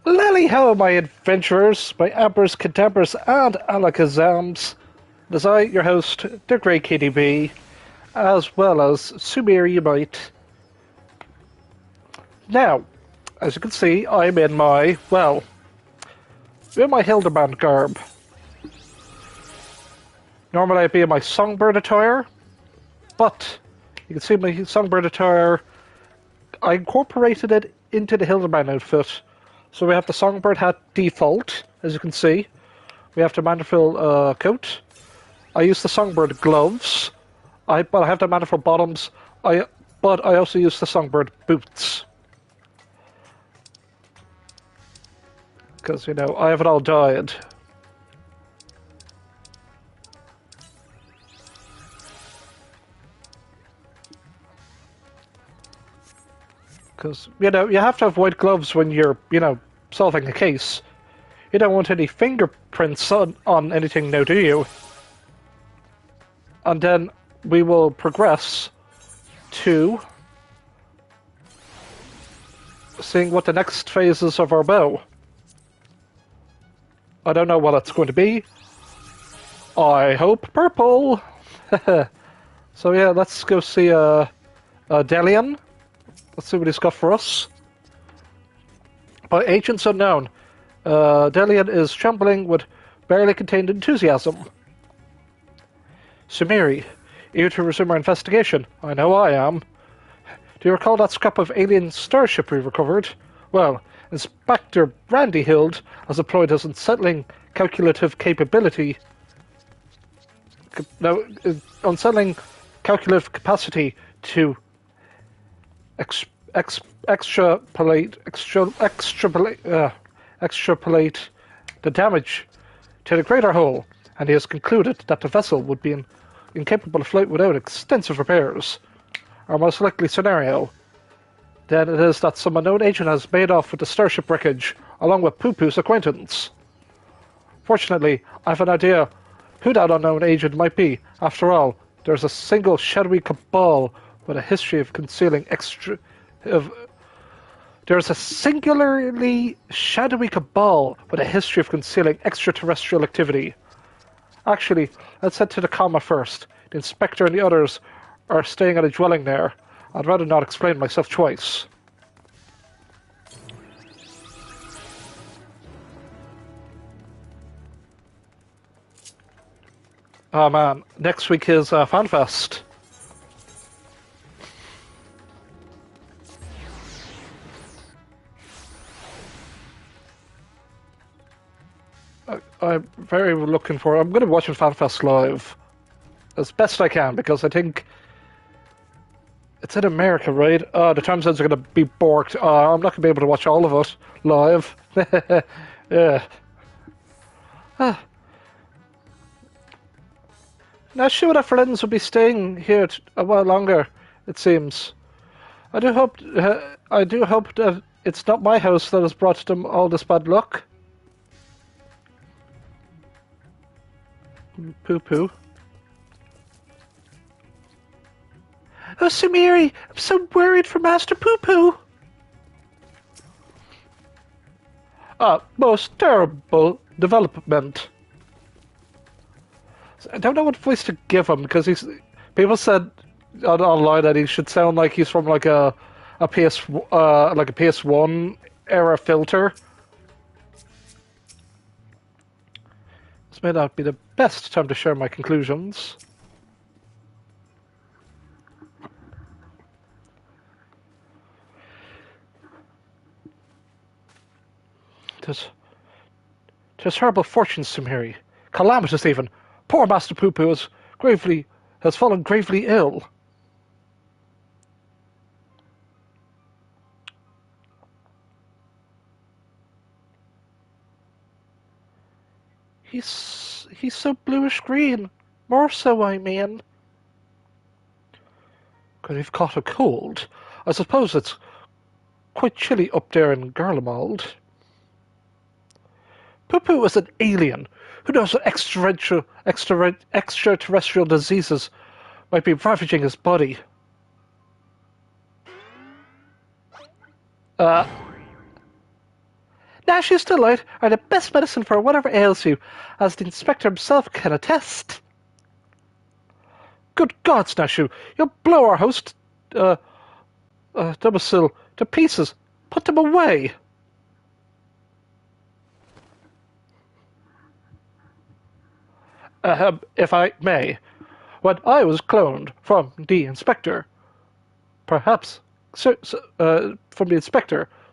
Lali-ho, my adventurers, my ambers, cadabras, and alakazams. It is I, your host, the Great KDB, as well as Sumir you might. Now, as you can see, I'm in my, in my Hildebrand garb. Normally I'd be in my songbird attire, but you can see my songbird attire, I incorporated it into the Hildebrand outfit. So we have the songbird hat default, as you can see. We have the Manderville coat. I use the songbird gloves, but I have the Manderville bottoms. But I also use the songbird boots. Because, you know, I have it all dyed. Because, you know, you have to have white gloves when you're, you know, solving a case. You don't want any fingerprints on anything now, do you? And then we will progress to seeing what the next phase is of our bow. I don't know what it's going to be. I hope purple. So yeah, let's go see Delian. Let's see what he's got for us. By agents unknown, Delian is trembling with barely contained enthusiasm. Sumiri, eager to resume our investigation. I know I am. Do you recall that scrap of alien starship we recovered? Well, Inspector Brandyhild has employed his unsettling calculative capability. Unsettling calculative capacity to extrapolate the damage to the greater whole, and he has concluded that the vessel would be incapable of flight without extensive repairs. Our most likely scenario, then, it is that some unknown agent has made off with the starship wreckage, along with Poo-Poo's acquaintance. Fortunately, I have an idea who that unknown agent might be. After all, there's a single shadowy cabal with a history of concealing There's a singularly shadowy cabal with a history of concealing extraterrestrial activity. Actually, let's head to the comma first. The inspector and the others are staying at a dwelling there. I'd rather not explain myself twice. Oh man, next week is FanFest. I'm very looking for. I'm going to be watching FanFest live as best I can because I think it's in America, right? The time zones are going to be borked. I'm not going to be able to watch all of it live. Yeah. Now, sure, our friends will be staying here a while longer. It seems. I do hope that it's not my house that has brought them all this bad luck. Poo-poo. Oh, Sumiri, I'm so worried for Master Poo-poo. Most terrible development. I don't know what voice to give him because people said online that he should sound like he's from like a PS1 era filter. This may not be the best time to share my conclusions. Tis horrible fortune, Sumiri. Calamitous even. Poor Master Poo-poo has fallen gravely ill. He's so bluish green. More so, I mean. Could have caught a cold? I suppose it's quite chilly up there in Garlemald. Poo-poo is an alien. Who knows what extraterrestrial diseases might be ravaging his body? Nash's delight are the best medicine for whatever ails you, as the inspector himself can attest. Good gods, Nashu, you'll blow our host, domicile to pieces. Put them away. If I may, when I was cloned from the inspector,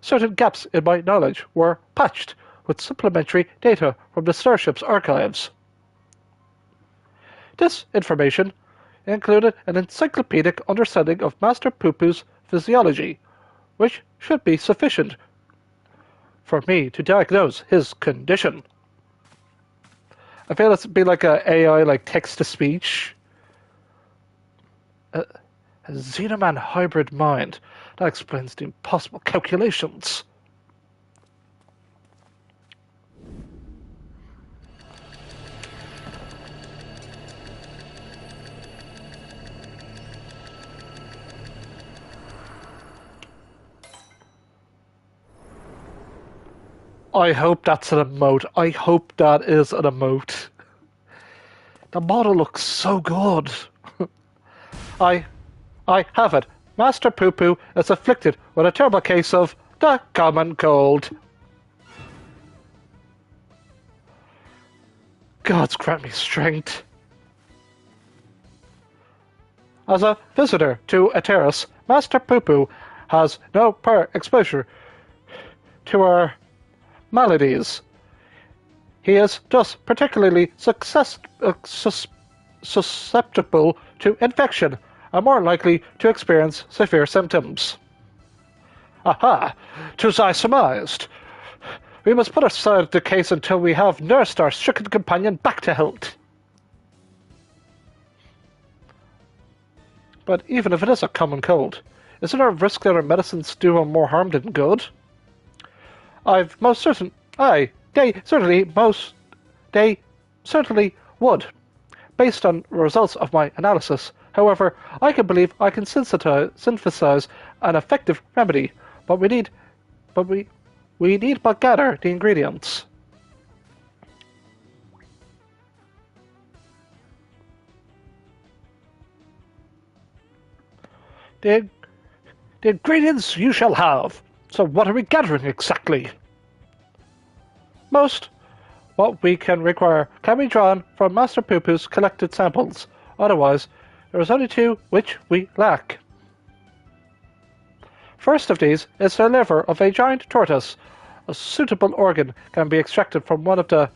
certain gaps in my knowledge were patched with supplementary data from the starship's archives. This information included an encyclopedic understanding of Master Poo-Poo's physiology, which should be sufficient for me to diagnose his condition. I feel it's be like a AI, like text-to-speech. A Xenoman hybrid mind. That explains the impossible calculations. I hope that's an emote. I hope that is an emote. The model looks so good. I have it. Master Poo-Poo is afflicted with a terrible case of the common cold. Gods grant me strength. As a visitor to a terrace, Master Poo-Poo has no prior exposure to our maladies. He is thus particularly susceptible to infection and more likely to experience severe symptoms. Aha! 'Twas I surmised. We must put aside the case until we have nursed our stricken companion back to health. But even if it is a common cold, isn't there a risk that our medicines do him more harm than good? They certainly would, based on results of my analysis. However, I can believe I can synthesize an effective remedy, but we need but gather the ingredients. The ingredients you shall have. So what are we gathering exactly? Most what we can require can be drawn from Master Poo-Poo's collected samples. Otherwise, there is only two which we lack. First of these is the liver of a giant tortoise. A suitable organ can be extracted from one of the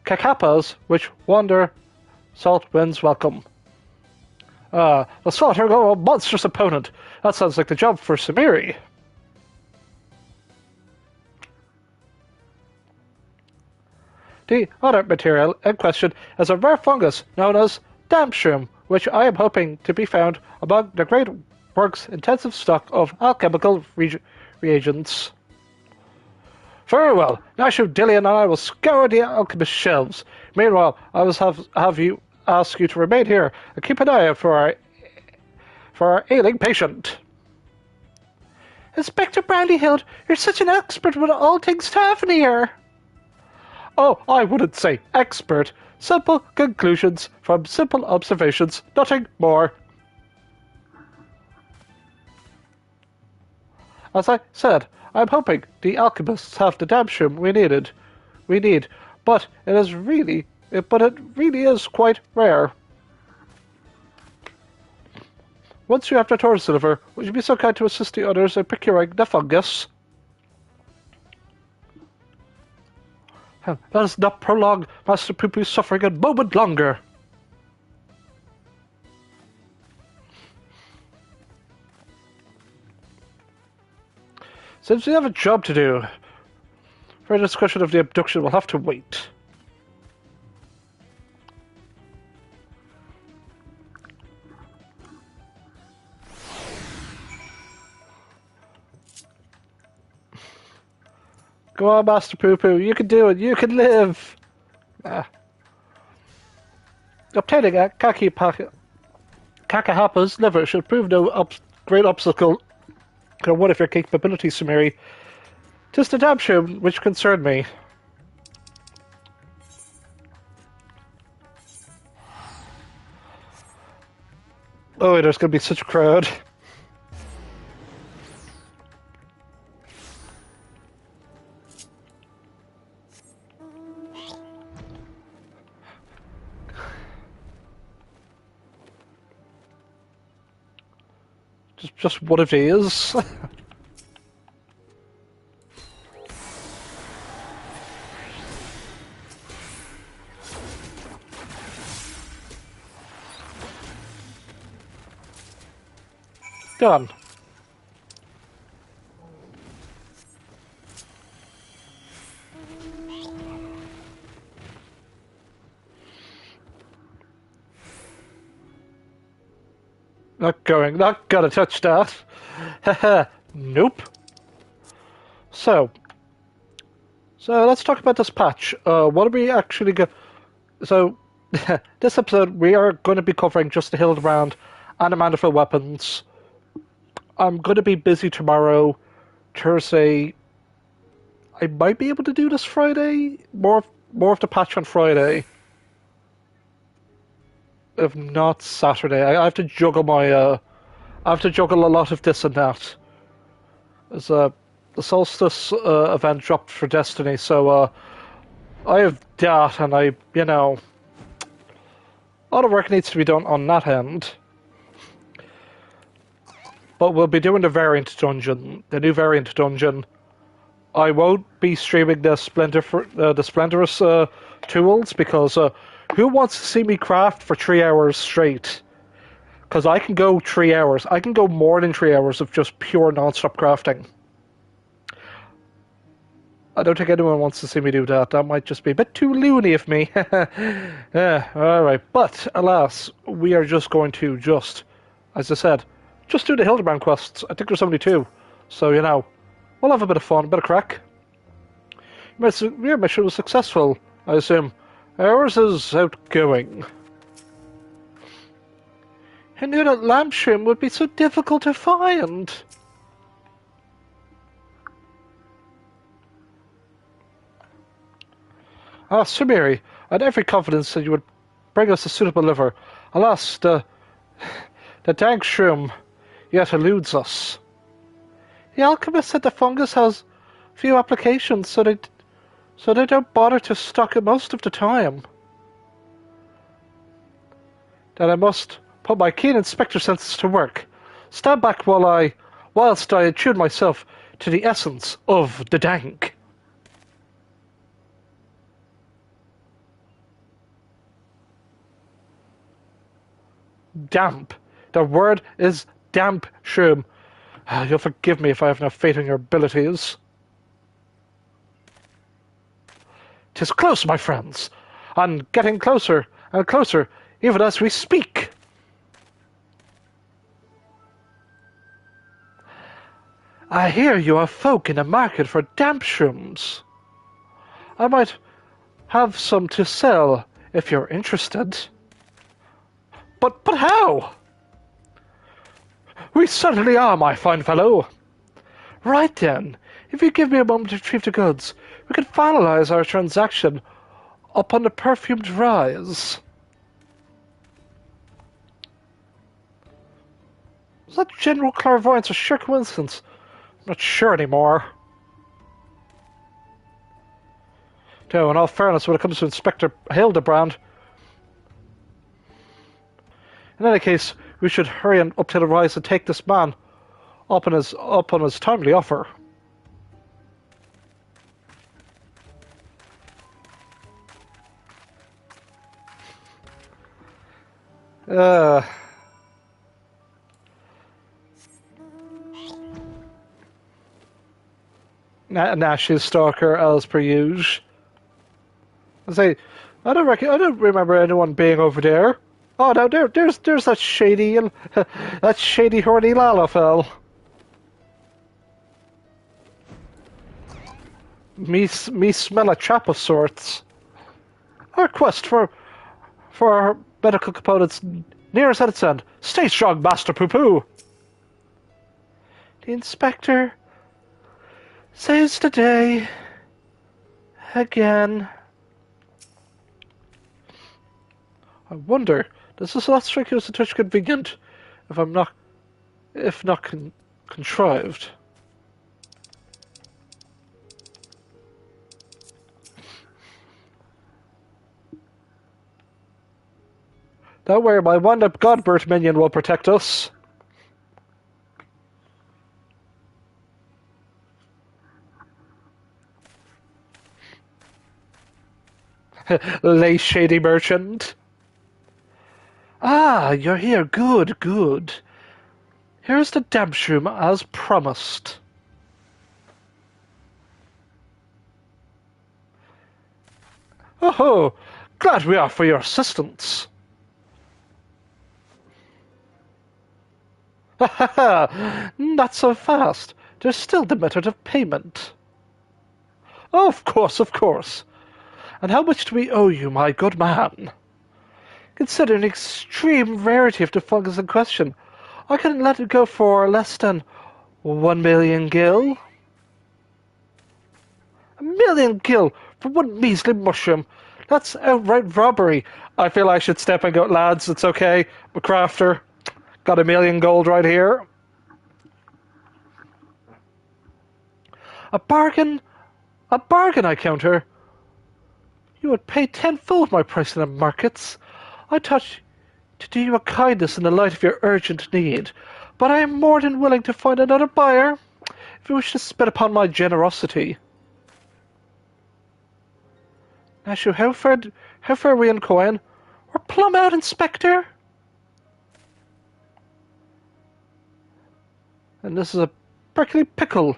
cacapas which wander salt winds welcome. The slaughter of a monstrous opponent. That sounds like the job for Samiri. The other material in question is a rare fungus known as damshroom, which I am hoping to be found among the Great Works' intensive stock of alchemical reagents. Very well, Nashu, Dillian, and I will scour the alchemist shelves. Meanwhile, I will have you ask you to remain here and keep an eye out for our ailing patient. Inspector Brandyhild, you're such an expert with all things Tavernier. Oh, I wouldn't say expert. Simple conclusions from simple observations, nothing more. As I said, I'm hoping the alchemists have the damshroom we need, but it really is quite rare. Once you have the tortoise liver, would you be so kind to assist the others in procuring the fungus? Let us not prolong Master Poo-Poo's suffering a moment longer. Since we have a job to do, further discussion of the abduction will have to wait. Go on, Master Poo-Poo, you can do it, you can live! Obtaining a Kakahapa's liver should prove no great obstacle to one of your capabilities, Samiri. 'Tis the damn shroom which concerned me. Oh, there's going to be such a crowd. Just what it is. Done. Not gonna touch that. Haha, nope. So let's talk about this patch. What are we actually So, this episode we are going to be covering just the Hildebrand and the Manderville weapons. I'm going to be busy tomorrow, Thursday. I might be able to do this Friday. More of the patch on Friday. If not Saturday, I have to juggle I have to juggle a lot of this and that. There's the Solstice event dropped for Destiny, so I have that, and a lot of work needs to be done on that end. But we'll be doing the variant dungeon, the new variant dungeon. I won't be streaming the Splendorous tools, because who wants to see me craft for 3 hours straight? Because I can go 3 hours. I can go more than 3 hours of just pure non-stop crafting. I don't think anyone wants to see me do that. That might just be a bit too loony of me. Yeah, alright. But, alas, we are just going to as I said, just do the Hildebrand quests. I think there's only 2. So, we'll have a bit of fun, a bit of crack. Your mission was successful, I assume. Ours is outgoing. I knew that lamp shroom would be so difficult to find. Ah, Sumeri, I had every confidence that you would bring us a suitable liver. Alas, the dank shroom yet eludes us. The alchemist said the fungus has few applications, so they don't bother to stock it most of the time. Then I must put my keen inspector senses to work. Stand back whilst I attune myself to the essence of the dank. Damp. The word is damp, shroom. You'll forgive me if I have no faith in your abilities. 'Tis close, my friends, and getting closer and closer, even as we speak. I hear you are folk in the market for damp shrooms. I might have some to sell if you're interested. But how? We certainly are, my fine fellow. Right then, if you give me a moment to retrieve the goods, we can finalize our transaction upon the perfumed rise. Was that general clairvoyance or sheer coincidence? I'm not sure anymore. Though, in all fairness, when it comes to Inspector Hildebrand, in any case, we should hurry up to the rise and take this man up on his timely offer. Nash's stalker, as per usual. I don't remember anyone being over there. Oh no, there's that shady horny Lali-ho. Me smell a trap of sorts. Our quest for our medical components nears at its end. Stay strong, Master Poo Poo. The inspector Saves the day. Again. I wonder, does this not strike you as a touch convenient if not contrived? Don't worry, my wound-up Godbert minion will protect us. Lay shady merchant. Ah, you're here. Good, good. Here's the Dabshroom as promised. Oh, glad we are for your assistance. Ha ha ha! Not so fast. There's still the method of payment. Oh, of course, of course. And how much do we owe you, my good man? Considering the extreme rarity of the fungus in question, I couldn't let it go for less than 1,000,000 gil. 1,000,000 gil for one measly mushroom. That's outright robbery. I feel I should step and go, lads, it's okay. I'm a crafter. Got 1,000,000 gold right here. A bargain? A bargain, I counter. You would pay tenfold my price in the markets. I thought to do you a kindness in the light of your urgent need, but I am more than willing to find another buyer, if you wish to spit upon my generosity. Nashu, how far are we in coin? We're plumb out, Inspector. And this is a prickly pickle.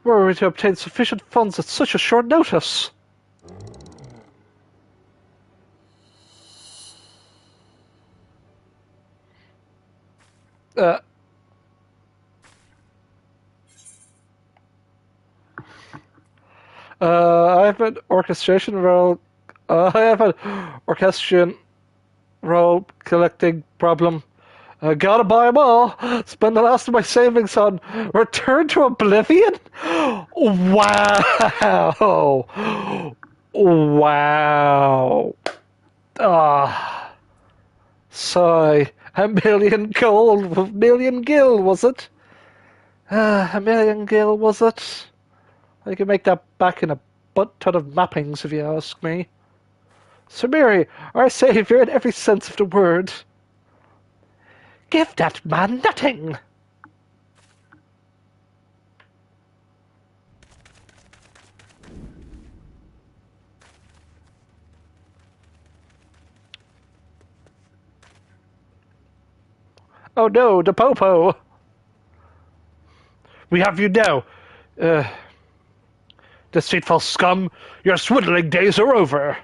Where are we to obtain sufficient funds at such a short notice? I have an orchestration role. I have an orchestration role collecting problem. Gotta buy 'em all. Spend the last of my savings on Return to Oblivion? Wow. Wow. Ah. Sigh. 1,000,000 gold, 1,000,000 gil, was it? 1,000,000 gil, was it? I can make that back in a butt-ton of mappings, if you ask me. Samiri, our saviour in every sense of the word. Give that man nothing! Oh no, the Popo! We have you now. Deceitful scum, your swindling days are over.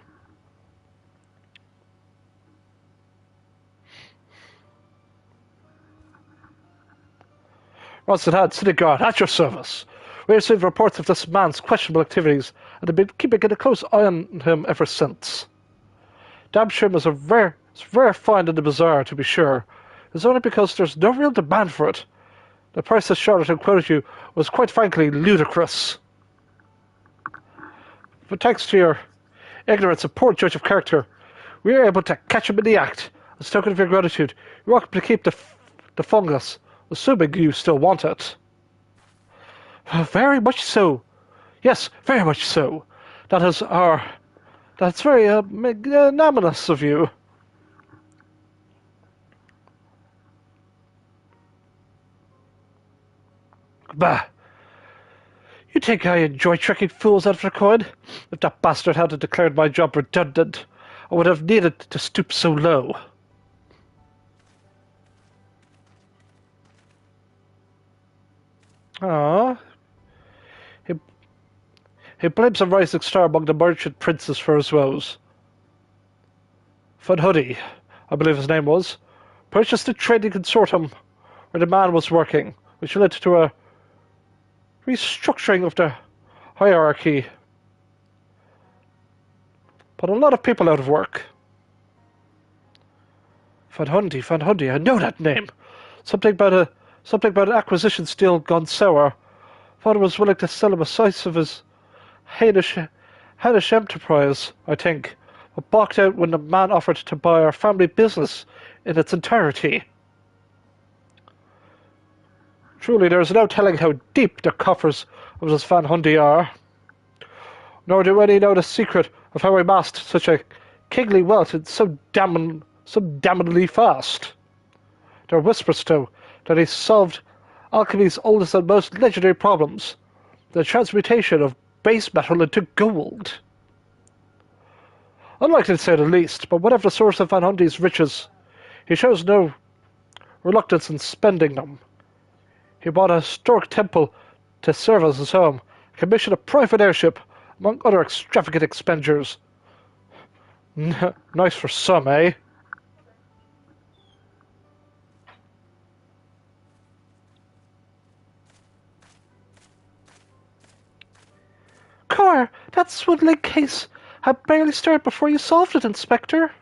Ronson City Guard, at your service. We received reports of this man's questionable activities and have been keeping a close eye on him ever since. Dabshroom is a rare find in the bazaar, to be sure. It's only because there's no real demand for it. The price that Charlatan quoted you was quite frankly ludicrous. But thanks to your ignorance and poor judge of character, we were able to catch him in the act. As a token of your gratitude, you're welcome to keep the fungus, assuming you still want it. Very much so. Yes, very much so. That's very magnanimous of you. Bah! You think I enjoy tricking fools out of their coin? If that bastard hadn't declared my job redundant, I would have needed to stoop so low. Ah, he blames a rising star among the merchant princes for his woes. Van Hoodie, I believe his name was, purchased the trading consortium where the man was working, which led to a restructuring of the hierarchy. Put a lot of people out of work. Van Hundy, I know that name. Something about an acquisition deal gone sour. Father was willing to sell him a slice of his Hanish enterprise, I think, but balked out when the man offered to buy our family business in its entirety. Truly, there is no telling how deep the coffers of this Van Hundy are. Nor do any know the secret of how he amassed such a kingly wealth so damnably fast. There are whispers, too, that he solved alchemy's oldest and most legendary problems, the transmutation of base metal into gold. Unlikely to say the least, but whatever the source of Van Hundy's riches, he shows no reluctance in spending them. He bought a historic temple to serve as his home, commissioned a private airship, among other extravagant expenditures. Nice for some, eh? Core, that swindling case had barely started before you solved it, Inspector.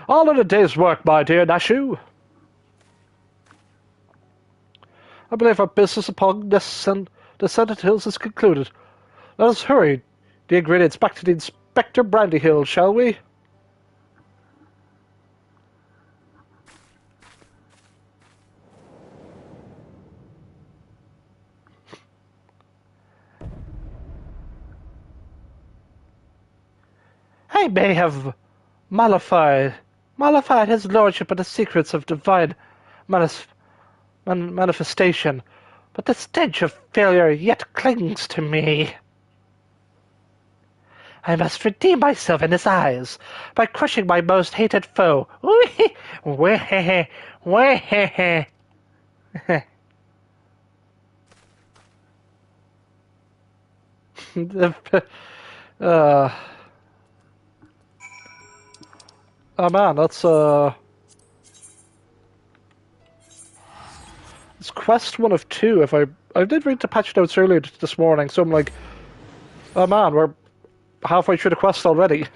All in a day's work, my dear Nashu. I believe our business upon the Descendant Hills is concluded. Let us hurry the ingredients back to the Inspector Brandyhill, shall we? I may have mollified his lordship of the secrets of divine manifestation, but the stench of failure yet clings to me. I must redeem myself in his eyes by crushing my most hated foe. Oh man, that's it's quest 1 of 2. If I did read the patch notes earlier this morning, so I'm like, oh man, we're halfway through the quest already.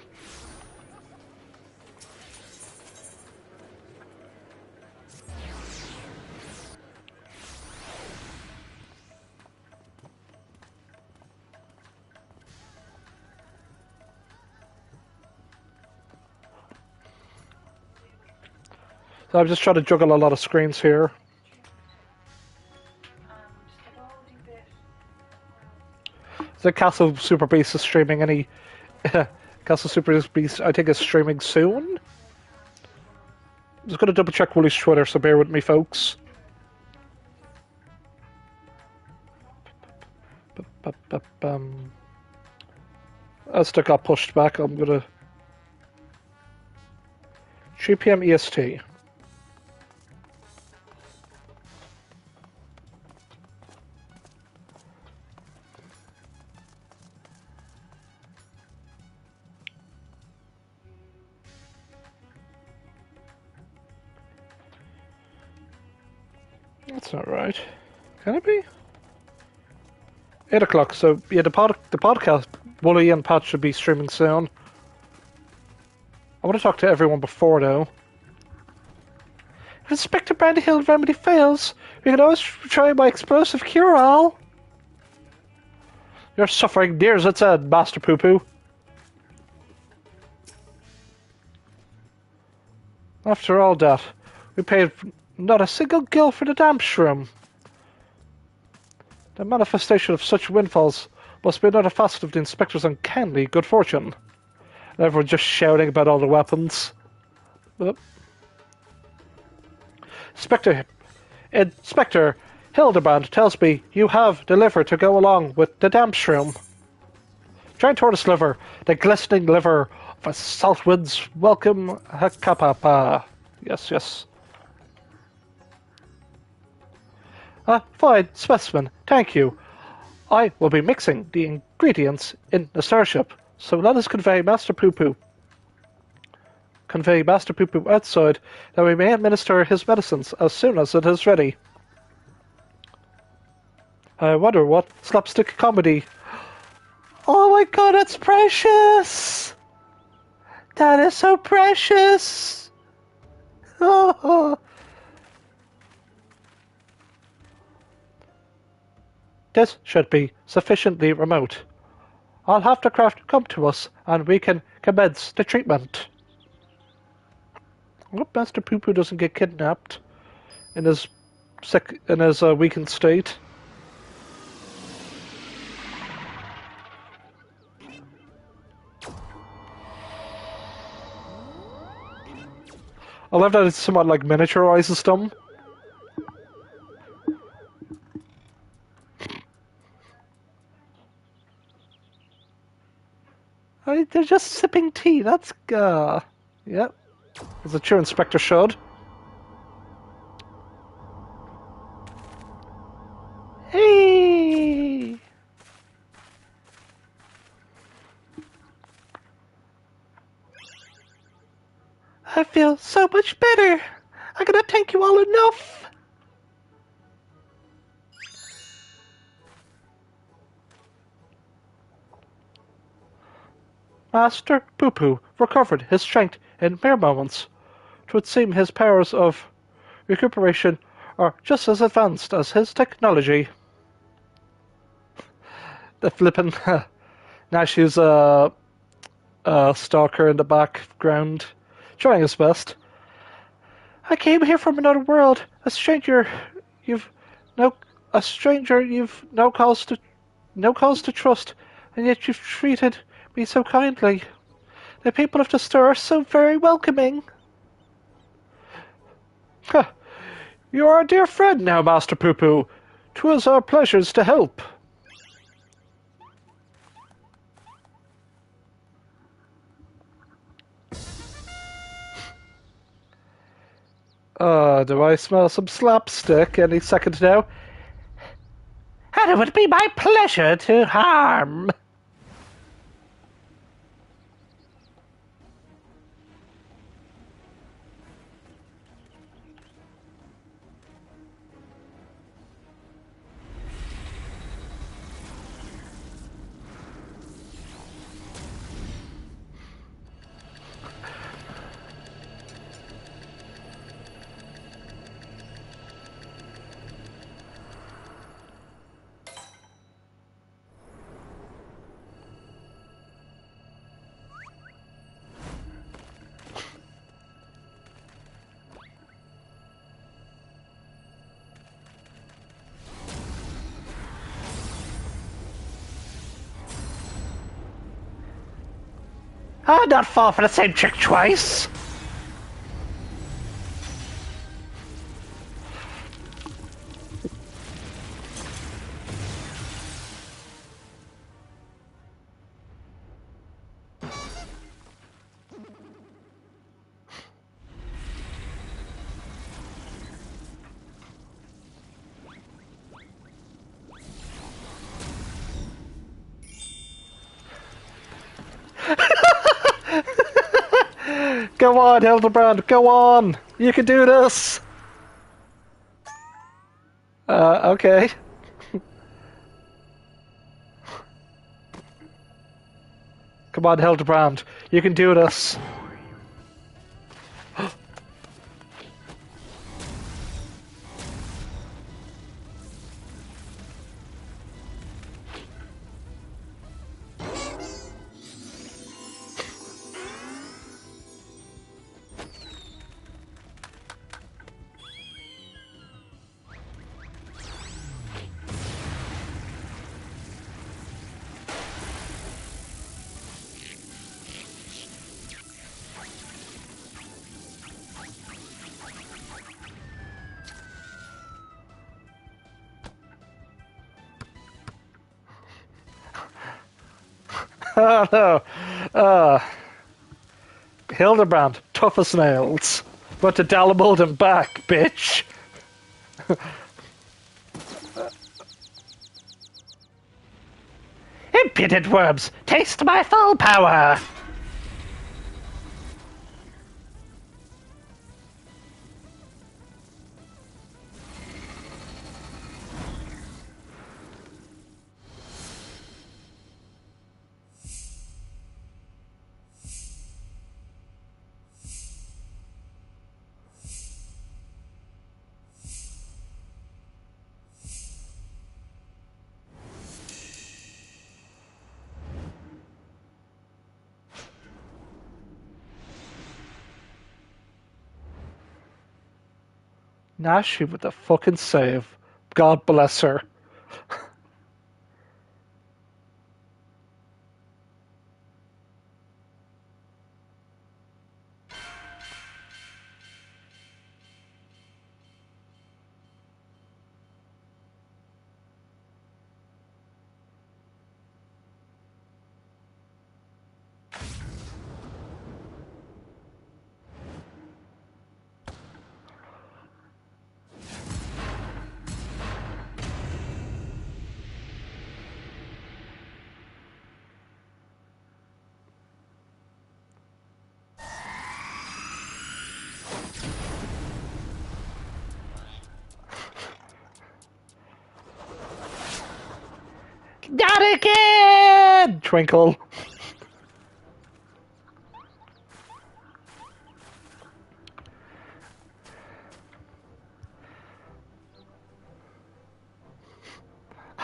So I'm just trying to juggle a lot of screens here. The Castle Super Beast is streaming any... Castle Super Beast, I think, is streaming soon. I'm just going to double check Woolly's Twitter, so bear with me, folks. As that got pushed back, I'm going to... 3 PM EST. That's not right. Can it be? 8 o'clock, so yeah, the podcast, Wooly and Pat should be streaming soon. I want to talk to everyone before, though. If Inspector Brandyhill remedy fails, we can always try my explosive cure-all. You're suffering near as its end, Master Poo-Poo. After all that, we paid not a single gil for the damp shroom. The manifestation of such windfalls must be another facet of the Inspector's uncanny good fortune. Everyone just shouting about all the weapons. Inspector Hildebrand tells me you have the liver to go along with the damp shroom. Giant tortoise liver, the glistening liver of a Saltwind's welcome Hakapapa. Yes, yes. Fine specimen, thank you. I will be mixing the ingredients in the starship, so let us convey Master Poo-Poo outside, that we may administer his medicines as soon as it is ready. I wonder what slapstick comedy... Oh my god, that's precious! That is so precious! Oh. This should be sufficiently remote. I'll have the craft come to us, and we can commence the treatment. I hope Master Poo Poo doesn't get kidnapped in his weakened state. I love that it somewhat like miniaturizes them. They're just sipping tea. That's yep. As a true inspector should. Hey! I feel so much better. I cannot thank you all enough. Master Poo Poo recovered his strength in mere moments. It would seem his powers of recuperation are just as advanced as his technology. The flippin' now she's a stalker in the background, trying his best. I came here from another world, a stranger no you've no cause to trust, and yet you've treated me so kindly. The people of the store are so very welcoming. Huh. You are a dear friend now, Master Poo Poo. 'Twas our pleasures to help. Do I smell some slapstick any second now? And it would be my pleasure to harm. I'll not fall for the same trick twice. Go on, Hildebrand, go on! You can do this! Okay. Come on, Hildebrand, you can do this. Oh no. Hildebrand, tough as nails. But to Dalamode him back, bitch. Impudent worms, taste my full power! Nashi with the fucking save. God bless her. Not again! Twinkle.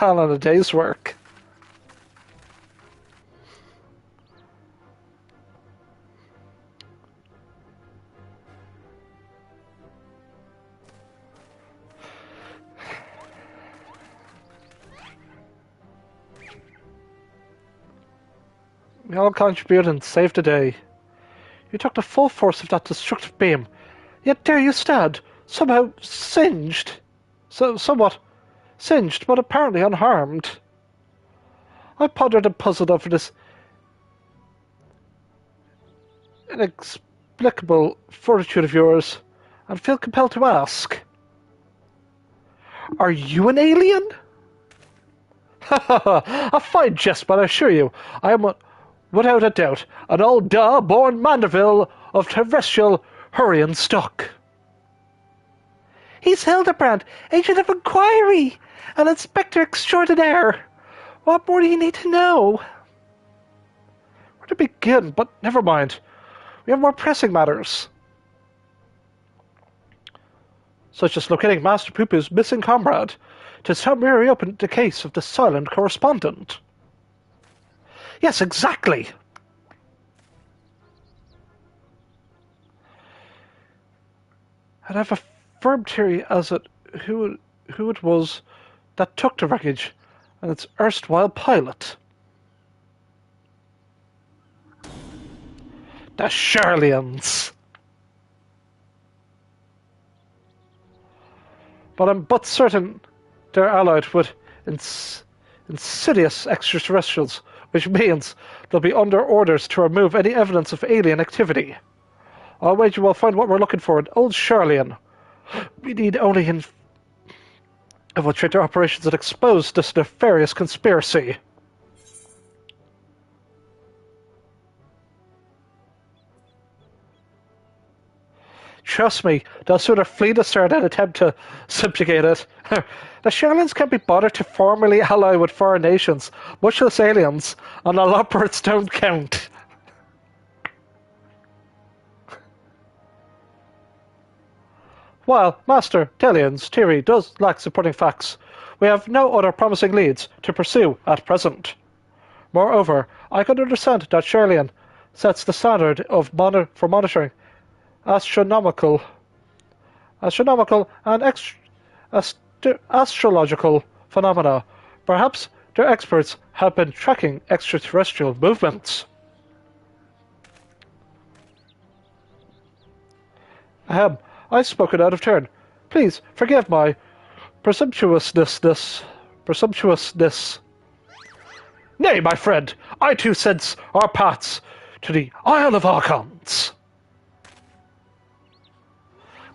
All on a day's work. We all contributed and saved the day. You took the full force of that destructive beam, yet there you stand, somehow singed. Somewhat singed, but apparently unharmed. I pondered and puzzled over this inexplicable fortitude of yours, and feel compelled to ask. Are you an alien? Ha ha ha! A fine jest, but I assure you, I am without a doubt, an old born Manderville of terrestrial Hurrian stock. He's Hildebrand, agent of inquiry, and inspector extraordinaire. What more do you need to know? Where to begin? But never mind. We have more pressing matters. Such as locating Master Poo-Poo's missing comrade, to help me reopen the case of the silent correspondent. Yes, exactly. And I have a firm theory as to who it was that took the wreckage and its erstwhile pilot. The Sherlians. But I'm but certain they're allied with insidious extraterrestrials, which means they'll be under orders to remove any evidence of alien activity. I'll wager we'll find what we're looking for in Old Sherlian. We need only infiltrate their operations and expose this nefarious conspiracy. Trust me, they'll sooner flee the star than attempt to subjugate it. The Sherlians can't be bothered to formally ally with foreign nations, much less aliens, and the leopards don't count. While Master Telian's theory does lack supporting facts, we have no other promising leads to pursue at present. Moreover, I can understand that Sherlian sets the standard of for monitoring astronomical and astrological phenomena. Perhaps their experts have been tracking extraterrestrial movements. Ahem, I've spoken out of turn. Please forgive my presumptuousness. Nay, my friend, I too sense our paths to the Isle of Archons.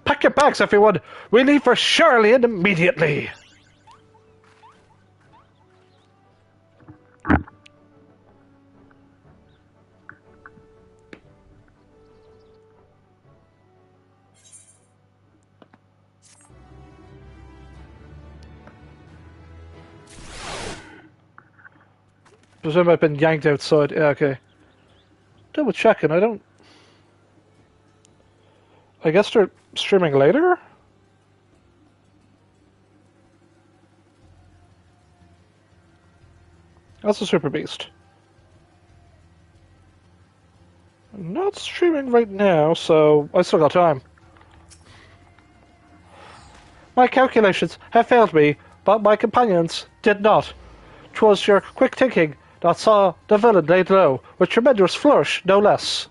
Pack your bags, everyone. We leave for Sherlian immediately. Presume I've been yanked outside. Yeah, okay. Double checking. I guess they're streaming later? That's a Super Beast. I'm not streaming right now, so I still got time. My calculations have failed me, but my companions did not. 'Twas your quick thinking that saw the villain laid low, with tremendous flourish, no less.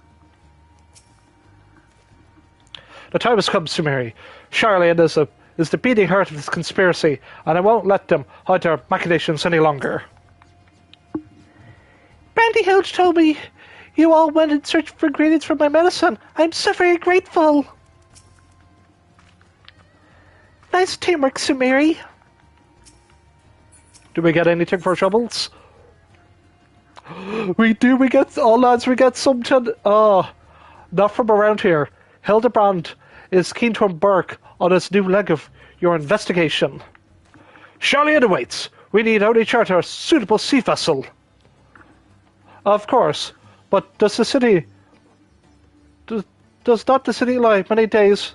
The time has come, Sumeri. Charlene is the beating heart of this conspiracy, and I won't let them hide their machinations any longer. Brandy Hilge told me you all went in search for ingredients for my medicine. I'm so very grateful. Nice teamwork, Sumeri. Do we get anything for our troubles? We do, we get, oh lads, we get something, not from around here. Hildebrand is keen to embark on this new leg of your investigation. Charlene awaits. We need only charter a suitable sea vessel. Of course, but does the city... Does not the city lie many days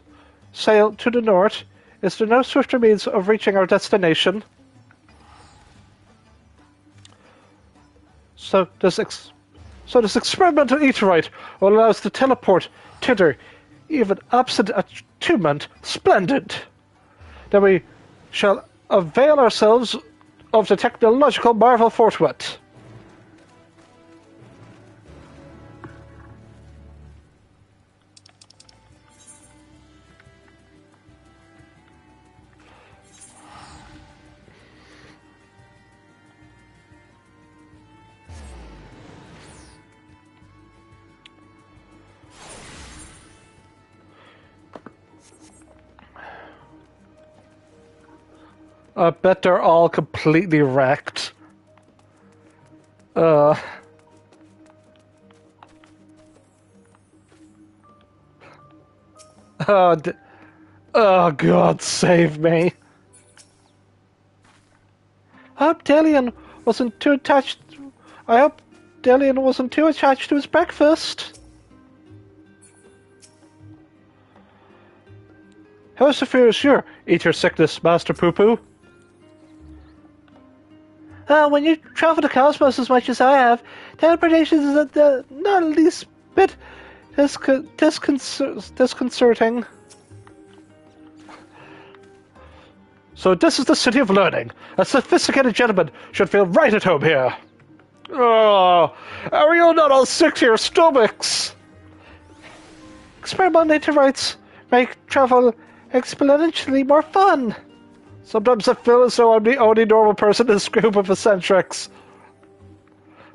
sail to the north? Is there no swifter means of reaching our destination? So this experimental aetheryte will allow us to teleport thither, even absent attunement. Splendid! Then we shall avail ourselves of the technological marvel forthwith. I bet they're all completely wrecked. Oh, God, save me. I hope Delian wasn't too attached to his breakfast. How severe is your ether sickness, Master Poo-Poo? When you travel the cosmos as much as I have, teleportation is not the least bit disconcerting. So this is the city of learning. A sophisticated gentleman should feel right at home here. Oh, are you not all sick to your stomachs? Experimental meteorites make travel exponentially more fun. Sometimes I feel as though I'm the only normal person in this group of eccentrics.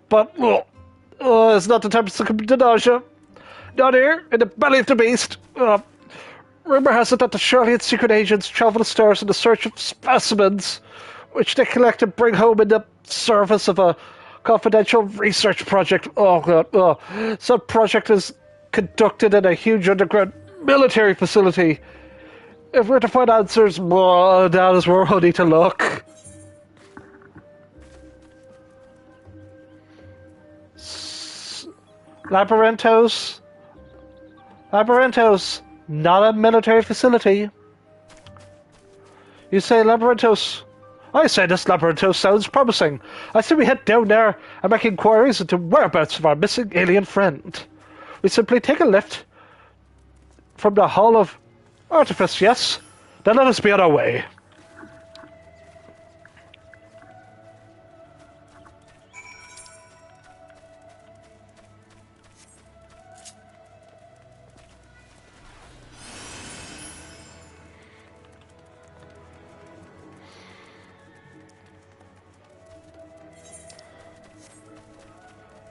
But, it's not the time to succumb to nausea. Not here, in the belly of the beast. Rumor has it that the Charlotte secret agents travel the stars in the search of specimens, which they collect and bring home in the service of a confidential research project. Oh, God. Some project is conducted in a huge underground military facility. If we're to find answers, that is where we'll need to look. Labyrinthos, not a military facility. You say Labyrinthos? I say this Labyrinthos sounds promising. I say we head down there and make inquiries into whereabouts of our missing alien friend. We simply take a lift from the Hall of Artifice, yes? Then let us be on our way.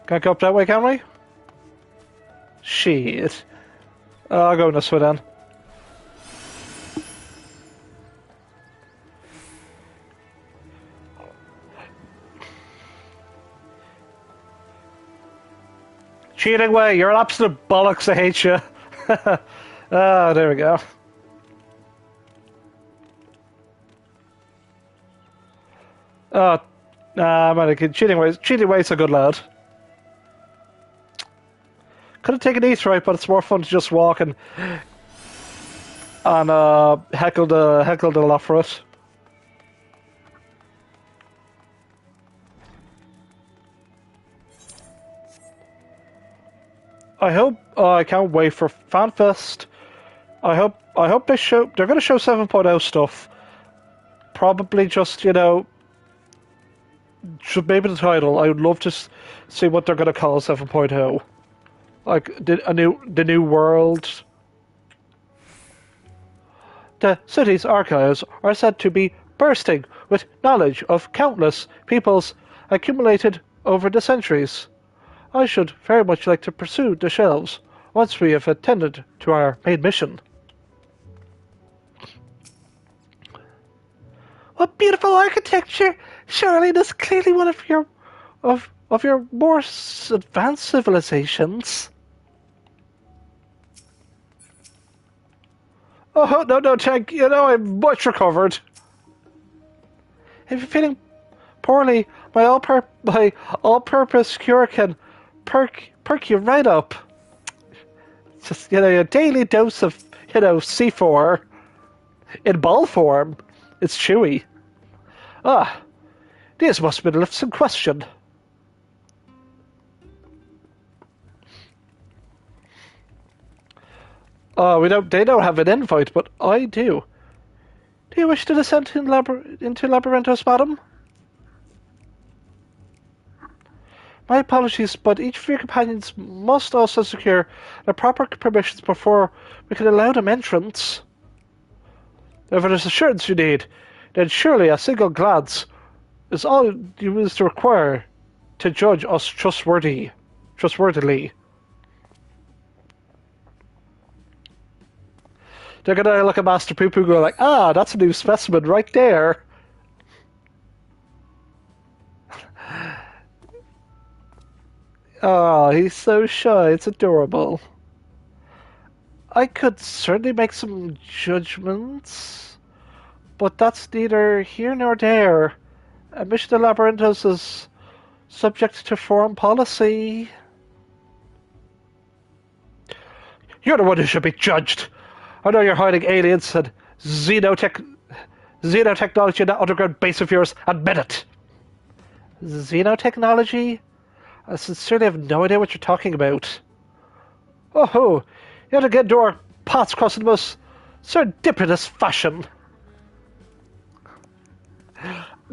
Can't go up that way, can we? Shit. I'll go this way then. Cheating way, you're an absolute bollocks, I hate you. Oh, there we go. Oh, nah, man, cheating way's a good lad. Could have taken East right, but it's more fun to just walk and heckle the lot for it. I hope I can't wait for FanFest I hope they're going to show 7.0 stuff. Probably just, just maybe the title. I would love to see what they're going to call 7.0. Like the new world. The city's archives are said to be bursting with knowledge of countless peoples accumulated over the centuries. I should very much like to pursue the shelves once we have attended to our main mission. What beautiful architecture! Surely this is clearly one of your more advanced civilizations. Oh no, Tank. I'm much recovered. If you're feeling poorly, my all-purpose cure can perk you right up. Just a daily dose of C4 in ball form. It's chewy. This must have been left some question. They don't have an invite, but I do. Do you wish to descend into Labyrinthos, madam? My apologies, but each of your companions must also secure the proper permissions before we can allow them entrance. If it is assurance you need, then surely a single glance is all you is to require to judge us trustworthily. They're gonna look at Master Poo Poo and go like, that's a new specimen right there. He's so shy, it's adorable. I could certainly make some judgments, but that's neither here nor there. Admission to Labyrinthos is subject to foreign policy. You're the one who should be judged. I know you're hiding aliens and xenotechnology in that underground base of yours. Admit it. Xenotechnology? I sincerely have no idea what you're talking about. Oh, you had to get into our paths crossed in the most serendipitous fashion.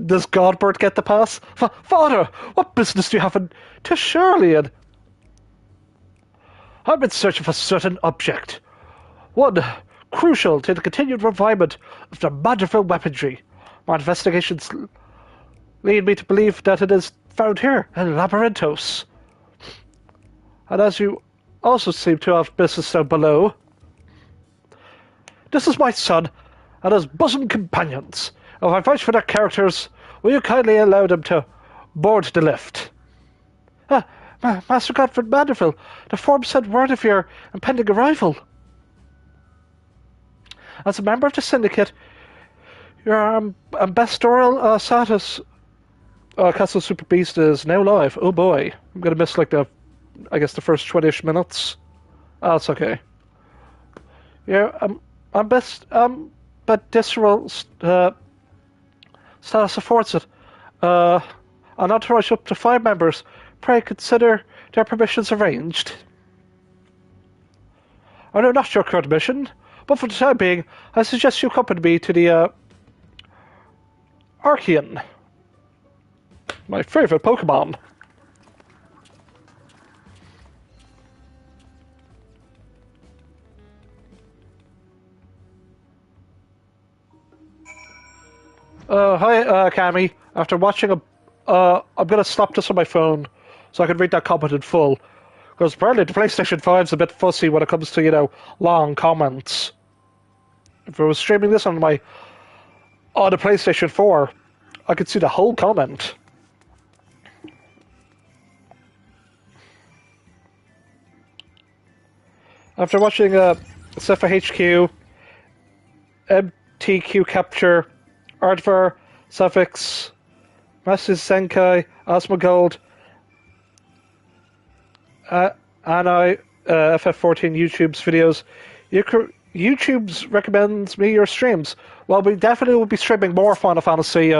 Does Godbert get the pass? Father, what business do you have in Tisherlian? I've been searching for a certain object. One crucial to the continued revival of the Manderville weaponry. My investigations lead me to believe that it is found here in Labyrinthos. And as you also seem to have business down below. This is my son and his bosom companions. If I vouch for their characters, will you kindly allow them to board the lift? Master Godfrey Manderville, the form sent word of your impending arrival. As a member of the Syndicate, your ambassadorial status, Castle Super Beast, is now live. Oh boy, I'm gonna miss the first 20-ish minutes. That's okay. Yeah, but visceral status affords it. An entourage up to 5 members. Pray consider their permissions arranged. I know not your current mission, but for the time being, I suggest you accompany me to the Archean. My favorite Pokemon. Hi, Cammy. After watching I'm gonna stop this on my phone so I can read that comment in full. Because apparently the PlayStation 5's a bit fussy when it comes to, long comments. If I was streaming this on the PlayStation 4, I could see the whole comment. After watching Cepha HQ, MTQ Capture, Artver, Suffix, Masters Senkai, Osmogold, Anai, FF14 YouTube's videos. YouTube's recommends me your streams. Well, we definitely will be streaming more Final Fantasy.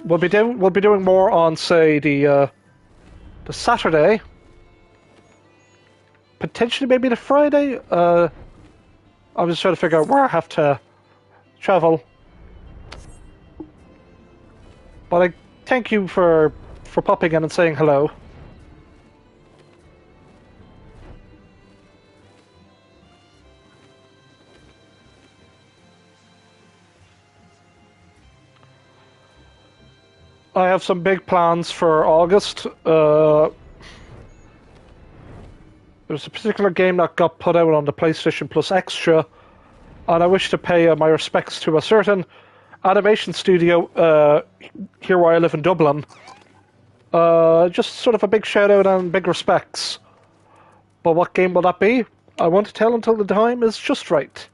We'll be doing more on, say, the Saturday, potentially maybe the Friday. I'm just trying to figure out where I have to travel. But I thank you for popping in and saying hello. I have some big plans for August. There's a particular game that got put out on the PlayStation Plus Extra, and I wish to pay my respects to a certain animation studio here where I live in Dublin. Just sort of a big shout out and big respects. But what game will that be? I won't tell until the time is just right.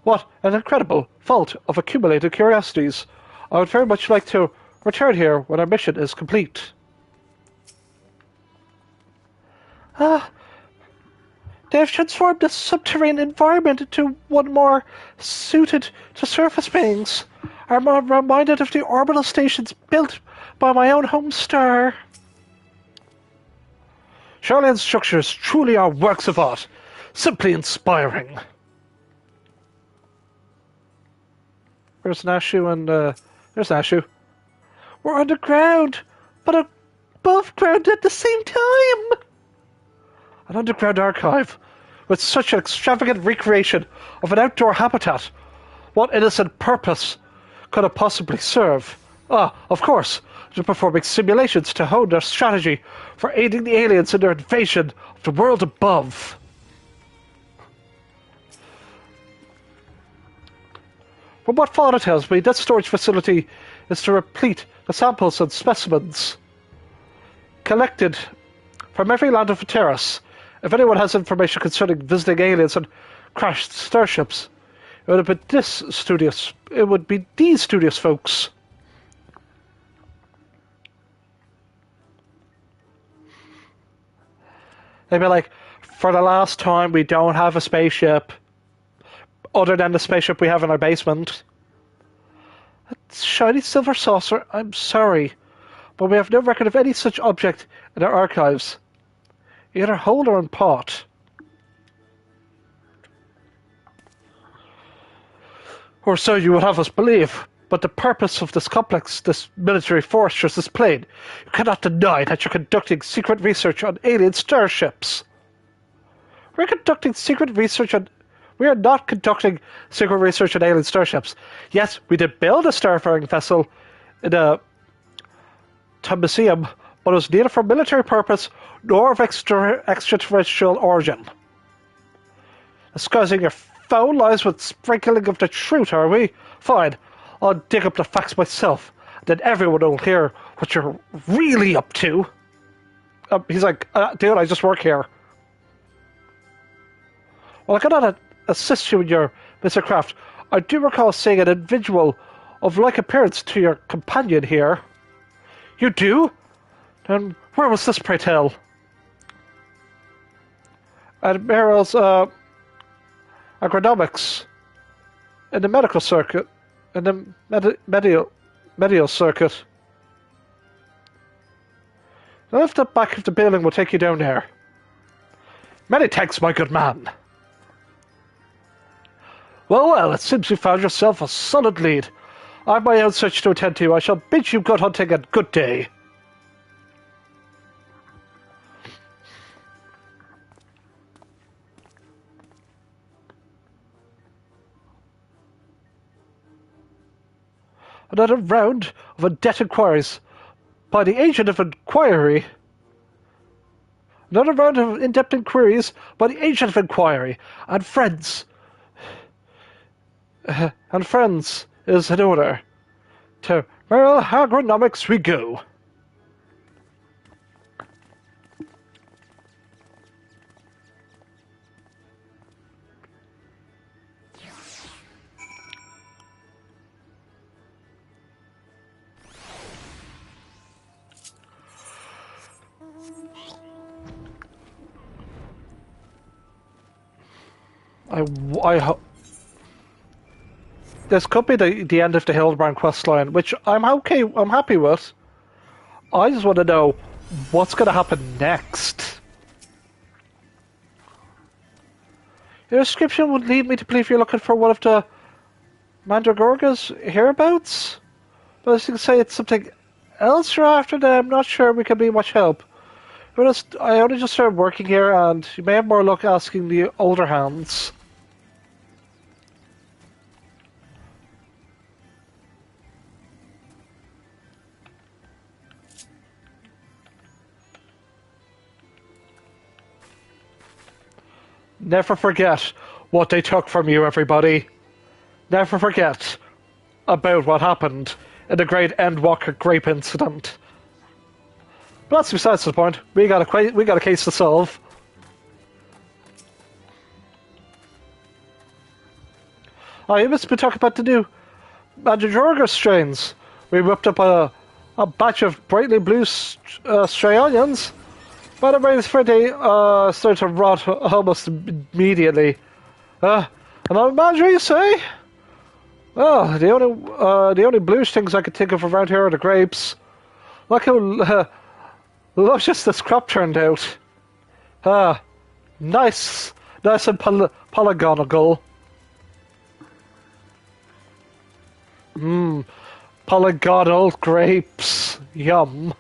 What an incredible vault of accumulated curiosities. I would very much like to return here when our mission is complete. They've transformed this subterranean environment into one more suited to surface beings. I'm reminded of the orbital stations built by my own home star. Charlene's structures truly are works of art. Simply inspiring. There's Nashu and, there's Nashu. We're underground, but above ground at the same time. An underground archive with such an extravagant recreation of an outdoor habitat. What innocent purpose could it possibly serve? Of course, to performing simulations to hone their strategy for aiding the aliens in their invasion of the world above. From what Fauna tells me, this storage facility is to replete the samples and specimens collected from every land of Terrace. If anyone has information concerning visiting aliens and crashed starships, it would be these studious folks. They'd be like, for the last time, we don't have a spaceship. Other than the spaceship we have in our basement. That shiny silver saucer, I'm sorry, but we have no record of any such object in our archives. Either whole or in part. Or so you would have us believe, but the purpose of this complex, this military fortress is plain. You cannot deny that you're conducting secret research on alien starships. We are not conducting secret research on alien starships. Yes, we did build a starfaring vessel in a museum, but it was neither for military purpose nor of extraterrestrial origin. Disguising your foul lies with sprinkling of the truth, are we? Fine, I'll dig up the facts myself, then everyone will hear what you're really up to. He's like, dude, I just work here. Well, I cannot assist you in your Mr. Craft. I do recall seeing an individual of like appearance to your companion here. You do? Then where was this, pray tell? At Merrill's agronomics, in the medical circuit, in the medical circuit. The lift up back of the building will take you down there. Many thanks, my good man. Well, it seems you found yourself a solid lead. I have my own search to attend to. I shall bid you good hunting and good day. Another round of in-depth inquiries by the agent of inquiry. Another round of in-depth inquiries by the agent of inquiry and friends. And friends is in order. To Merrill Agronomics we go. I hope this could be the end of the Hildebrand questline, which I'm okay. I'm happy with. I just want to know what's going to happen next. Your description would lead me to believe you're looking for one of the Mandragorga's hereabouts. But as you can say it's something else you're after, then I'm not sure we can be much help. I only just started working here, and you may have more luck asking the older hands. Never forget what they took from you, everybody. Never forget about what happened in the Great Endwalker Grape Incident. But that's besides the point. We got a case to solve. Oh, you must be talking about the new Mandragora strains. We whipped up a batch of brightly blue stray onions. But I'm afraid they start to rot almost immediately. And I'm imagine you say? Well, the only bluish things I could think of around here are the grapes. Look how luscious this crop turned out. Nice and polygonal. Polygonal grapes. Yum.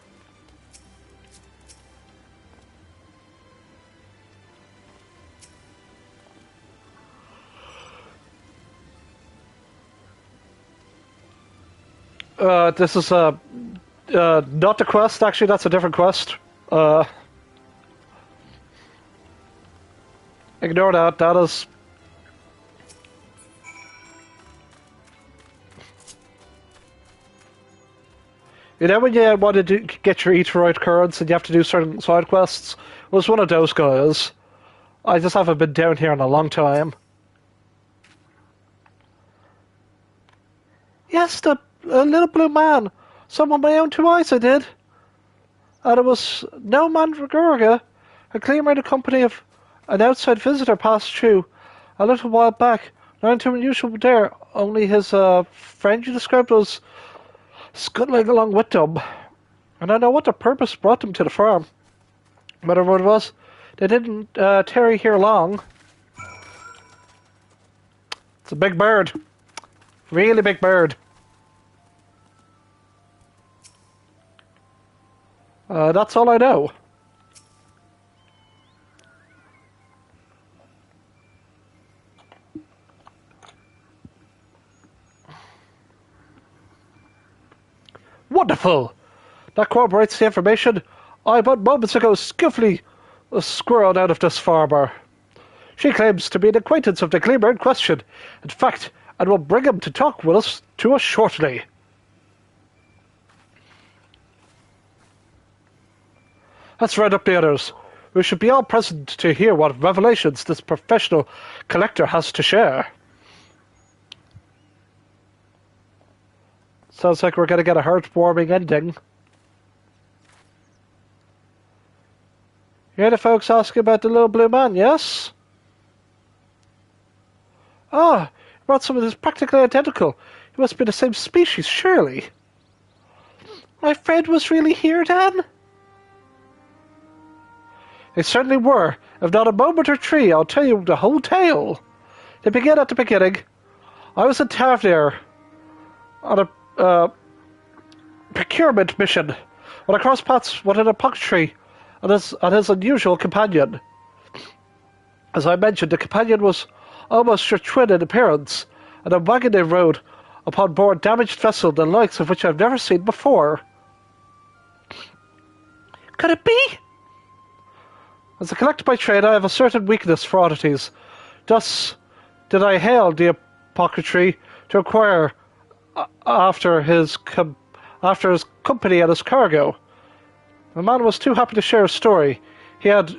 This is not the quest, actually, that's a different quest. Ignore that, that is... You know when you want to get your Eaterite currents and you have to do certain side quests? Well, it's one of those guys. I just haven't been down here in a long time. Yes, the little blue man. Saw with my own 2 eyes, I did. And it was no Mandragora. A gleamer, the company of an outside visitor passed through a little while back. Nothing too unusual there. Only his friend you described was scuttling along with them. And I know what the purpose brought them to the farm. Whatever it was, they didn't tarry here long. It's a big bird. Really big bird. That's all I know. Wonderful! That corroborates the information I but moments ago skillfully squirreled out of this farmer. She claims to be an acquaintance of the gleamer in question, in fact, and will bring him to talk with to us shortly. Let's round up the others. We should be all present to hear what revelations this professional collector has to share. Sounds like we're going to get a heartwarming ending. You hear the folks asking about the little blue man, yes? Ah, you brought someone who's practically identical. He must be the same species, surely. My friend was really here, then? They certainly were. If not a moment or 3, I'll tell you the whole tale. They begin at the beginning. I was in Tavernier on a procurement mission when I crossed paths with an apothecary and his unusual companion. As I mentioned, the companion was almost your twin in appearance, and a wagon they rode upon board damaged vessel the likes of which I've never seen before. Could it be? As a collector by trade, I have a certain weakness for oddities. Thus did I hail the apothecary to inquire after his company and his cargo. The man was too happy to share his story. He had,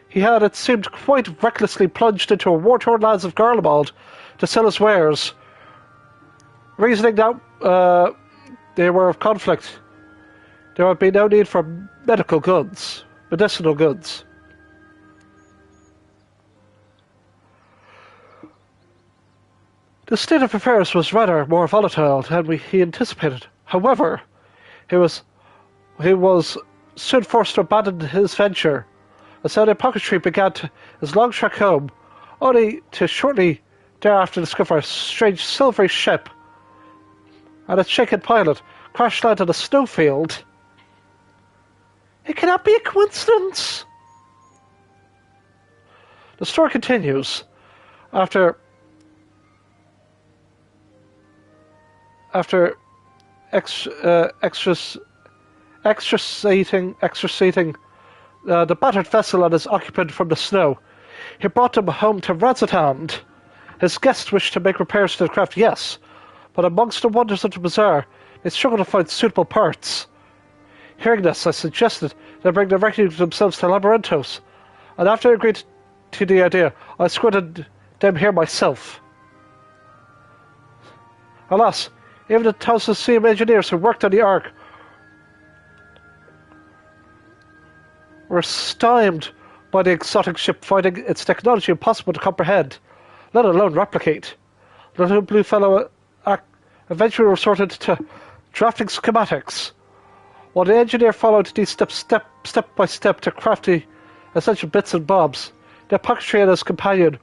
it seemed, quite recklessly plunged into a war-torn lands of Garlemald to sell his wares, reasoning that they were of conflict. There would be no need for medicinal goods. The state of affairs was rather more volatile than he anticipated. However, he was soon forced to abandon his venture, and so the apothecary began his long trek home, only to shortly thereafter discover a strange silvery ship and its shaken pilot crash land on a snowfield. It cannot be a coincidence. The story continues after extricating the battered vessel and its occupant from the snow. He brought them home to Razatand. His guests wished to make repairs to the craft, yes, but amongst the wonders of the bazaar, they struggled to find suitable parts. Hearing this, I suggested they bring the wreckage themselves to Labyrinthos, and after I agreed to the idea, I escorted them here myself. Alas, even the Tausend engineers who worked on the Ark were stymied by the exotic ship, finding its technology impossible to comprehend, let alone replicate. The little blue fellow eventually resorted to drafting schematics, while the engineer followed these steps step by step to craft the essential bits and bobs. The puppetry and his companion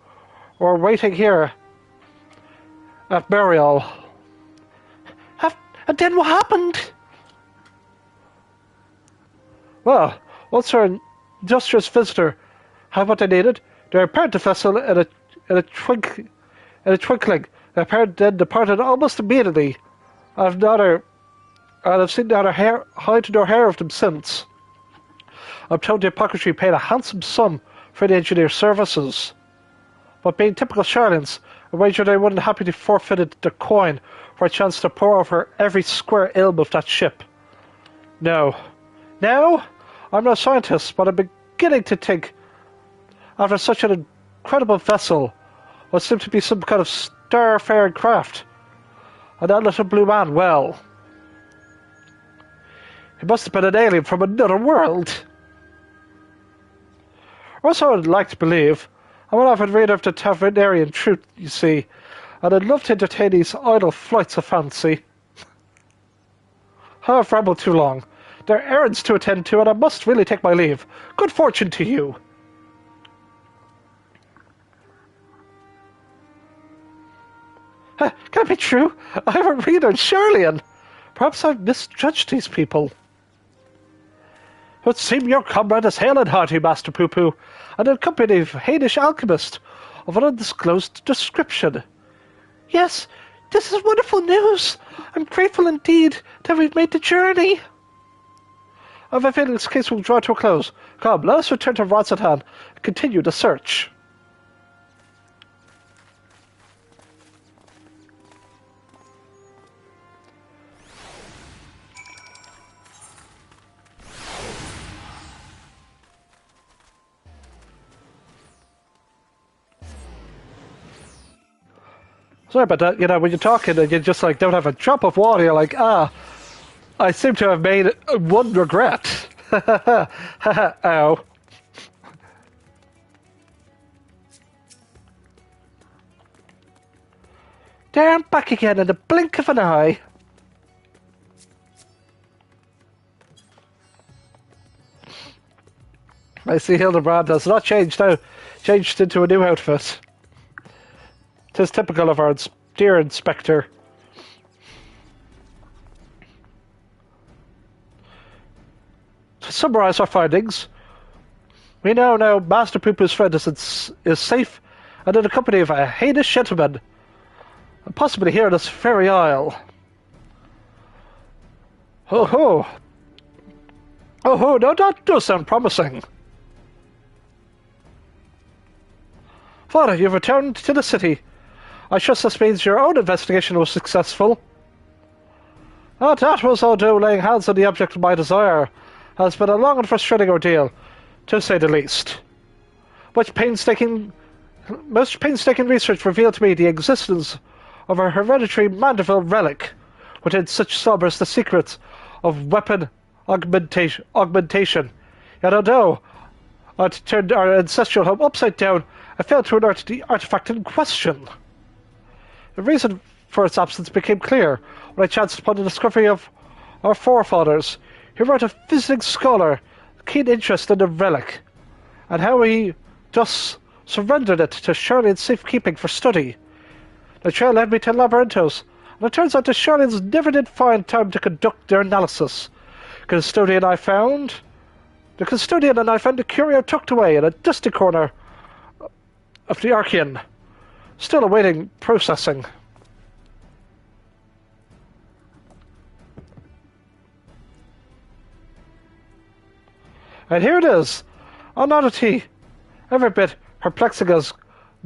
were waiting here at Burial. And then what happened? Well, once our industrious visitor had what they needed, they repaired the vessel in a twinkling. The pair then departed almost immediately. I've seen neither hide nor hair of them since. I'm told the hypocrisy paid a handsome sum for the engineer's services, but being typical Charlans, I wager they wouldn't happy to forfeited their coin for a chance to pour over every square ilm of that ship. No. Now, I'm no scientist, but I'm beginning to think, after such an incredible vessel, what seemed to be some kind of starfaring craft, and that little blue man, well, he must have been an alien from another world. Or so I'd like to believe. I'm an avid reader of the Tavernarian Truth, you see, and I'd love to entertain these idle flights of fancy. I've rambled too long. There are errands to attend to, and I must really take my leave. Good fortune to you. Can it be true? I have a reader in Charlian. Perhaps I've misjudged these people. It would seem your comrade is hale and hearty, Master Poo-Poo, and in company of a Hainish alchemist of an undisclosed description. Yes, this is wonderful news. I'm grateful indeed that we've made the journey. I have a feeling this case will draw to a close. Come, let us return to Razatan and continue the search. Sorry about that, when you're talking and you just, don't have a drop of water, you're like, I seem to have made one regret. Ow. There I'm back again in the blink of an eye. I see Hildebrand has not changed now. Changed into a new outfit. 'Tis typical of our dear Inspector. To summarize our findings, we now know Master Poo-Poo's friend is safe and in the company of a heinous gentleman, and possibly here in this very isle. Oh ho! Oh ho! Now that does sound promising. Father, you've returned to the city. I trust this means your own investigation was successful. That was although laying hands on the object of my desire has been a long and frustrating ordeal, to say the least. Most painstaking research revealed to me the existence of a hereditary Manderville relic within such slumbers the secrets of weapon augmentation. Yet although I'd turned our ancestral home upside down, I failed to unearth the artifact in question. The reason for its absence became clear when I chanced upon the discovery of our forefathers, who wrote a visiting scholar, keen interest in the relic, and how he thus surrendered it to Charlene's safekeeping for study. The trail led me to Labyrinthos, and it turns out the Charlenes never did find time to conduct their analysis. The custodian and I found the curio tucked away in a dusty corner of the Archean, still awaiting processing. And here it is, an oddity, every bit perplexing as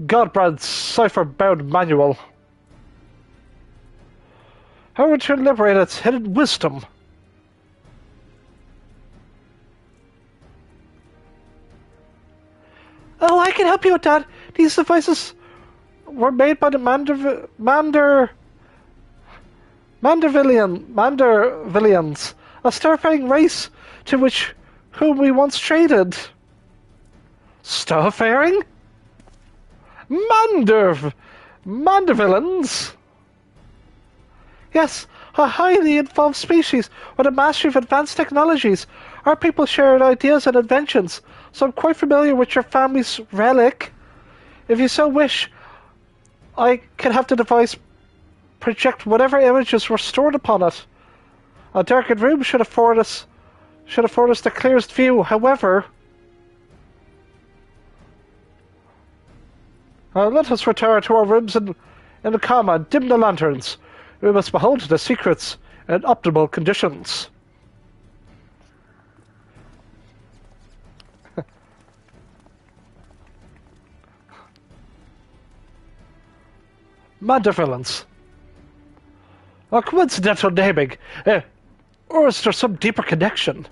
Godbrand's cipher-bound manual. How to liberate its hidden wisdom? Oh, I can help you with that. These devices were made by the Mandervillians, a starfaring race to whom we once traded. Starfaring? Mandervillans? Yes, a highly evolved species with a mastery of advanced technologies. Our people shared ideas and inventions, so I'm quite familiar with your family's relic. If you so wish, I can have the device project whatever images were stored upon it. A darkened room should afford us the clearest view. However, let us retire to our rooms in the comma and dim the lanterns. We must behold the secrets in optimal conditions. Mandervillans. A coincidental naming, or is there some deeper connection?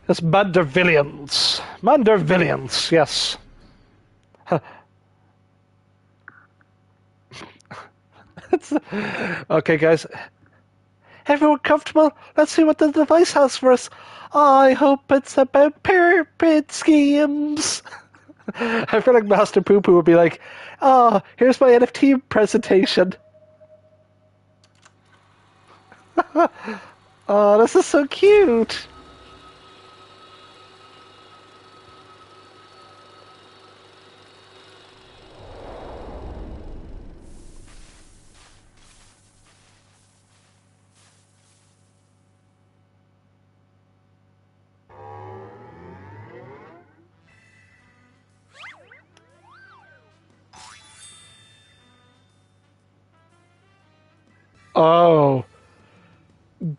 It's Mandervillians. Mandervillians, yes. Okay, guys. Everyone comfortable? Let's see what the device has for us. I hope it's about pyramid schemes. I feel like Master Poo Poo would be like, here's my NFT presentation. Oh, this is so cute. Oh,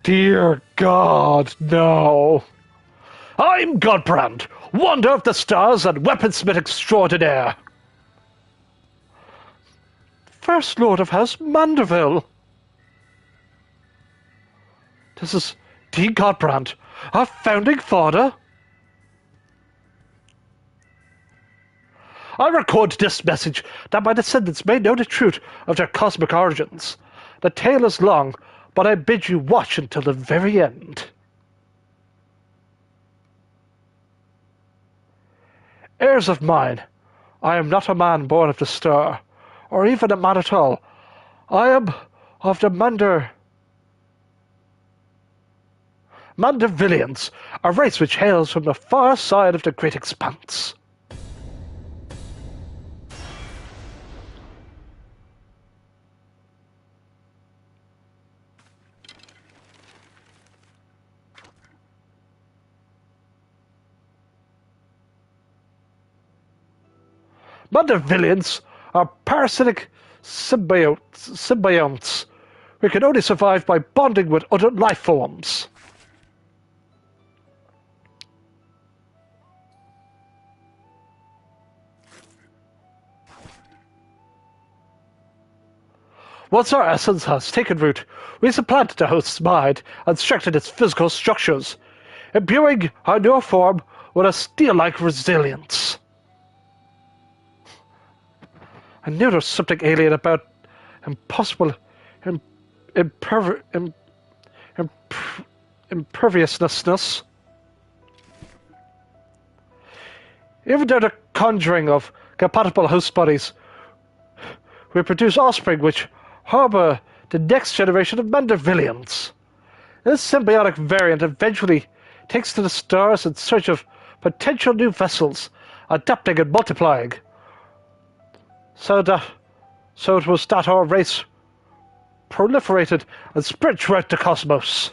dear God, no. I'm Godbrand, wonder of the stars and weaponsmith extraordinaire. First Lord of House Manderville. This is D. Godbrand, our founding father. I record this message that my descendants may know the truth of their cosmic origins. The tale is long, but I bid you watch until the very end. Heirs of mine, I am not a man born of the star, or even a man at all. I am of the Mandervillians, a race which hails from the far side of the great expanse. Mandervillians are parasitic symbionts who can only survive by bonding with other life forms. Once our essence has taken root, we supplant the host's mind and strengthen its physical structures, imbuing our new form with a steel-like resilience. I knew there was something alien about imperviousness. Even though the conjuring of compatible host bodies, we produce offspring which harbor the next generation of Mandervillians. This symbiotic variant eventually takes to the stars in search of potential new vessels, adapting and multiplying. So it was that our race proliferated and spread throughout the cosmos.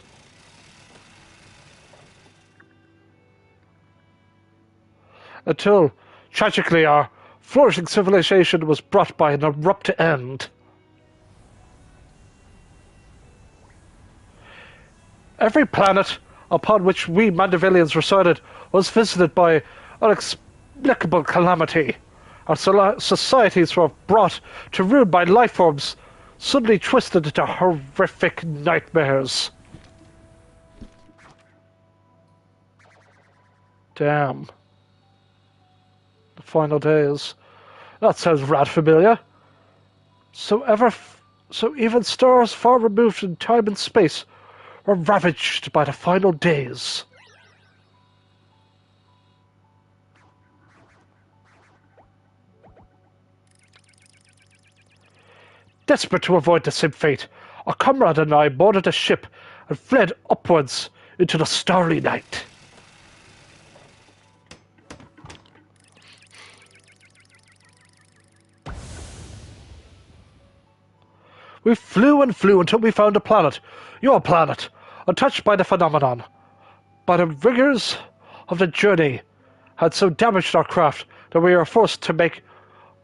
Until, tragically, our flourishing civilization was brought by an abrupt end. Every planet upon which we Mandervillians resided was visited by inexplicable calamity. Our societies were brought to ruin by life forms suddenly twisted into horrific nightmares. Damn. The final days. That sounds rad familiar. So even stars far removed in time and space were ravaged by the final days. Desperate to avoid the same fate, a comrade and I boarded a ship and fled upwards into the starry night. We flew and flew until we found a planet, your planet, untouched by the phenomenon. But the rigors of the journey had so damaged our craft that we were forced to make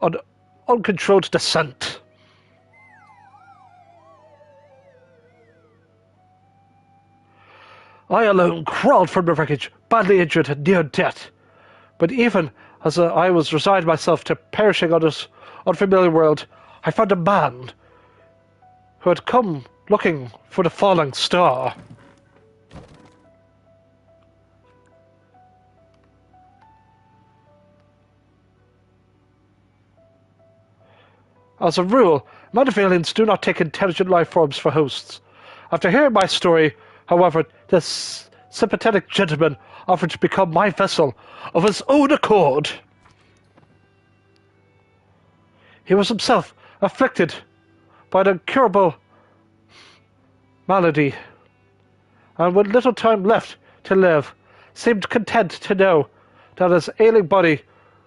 an uncontrolled descent. I alone crawled from the wreckage, badly injured and near death. But even as I was resigned myself to perishing on this unfamiliar world, I found a man who had come looking for the falling star. As a rule, Mandervillians do not take intelligent life forms for hosts. After hearing my story, however, this sympathetic gentleman offered to become my vessel of his own accord. He was himself afflicted by an incurable malady, and with little time left to live, seemed content to know that his ailing body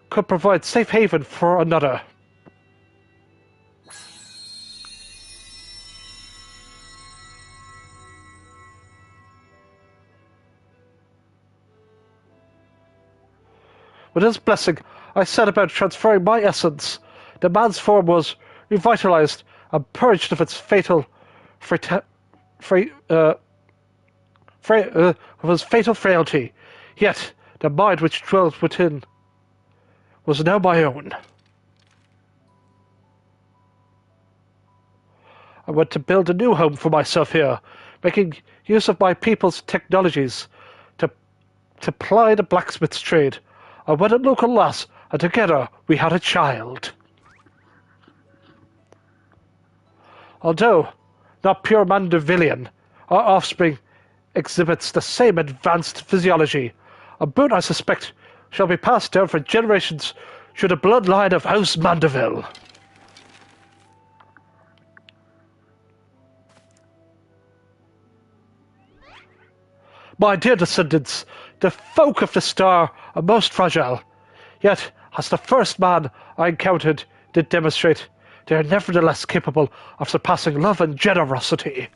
could provide safe haven for another. With his blessing, I set about transferring my essence. The man's form was revitalized and purged of its fatal frailty. Yet the mind which dwelt within was now my own. I went to build a new home for myself here, making use of my people's technologies to ply the blacksmith's trade. I wed a local lass, and together we had a child. Although not pure Mandervillian, our offspring exhibits the same advanced physiology. A boon, I suspect, shall be passed down for generations through the bloodline of House Manderville. My dear descendants, the folk of the star are most fragile. Yet, as the first man I encountered did demonstrate, they are nevertheless capable of surpassing love and generosity.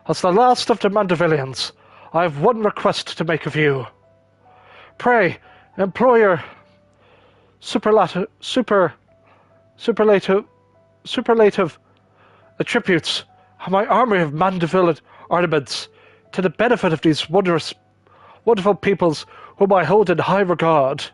As the last of the Mandervillians, I have one request to make of you. Pray, employ your superlative attributes and my army of Manderville ornaments to the benefit of these wonderful peoples whom I hold in high regard.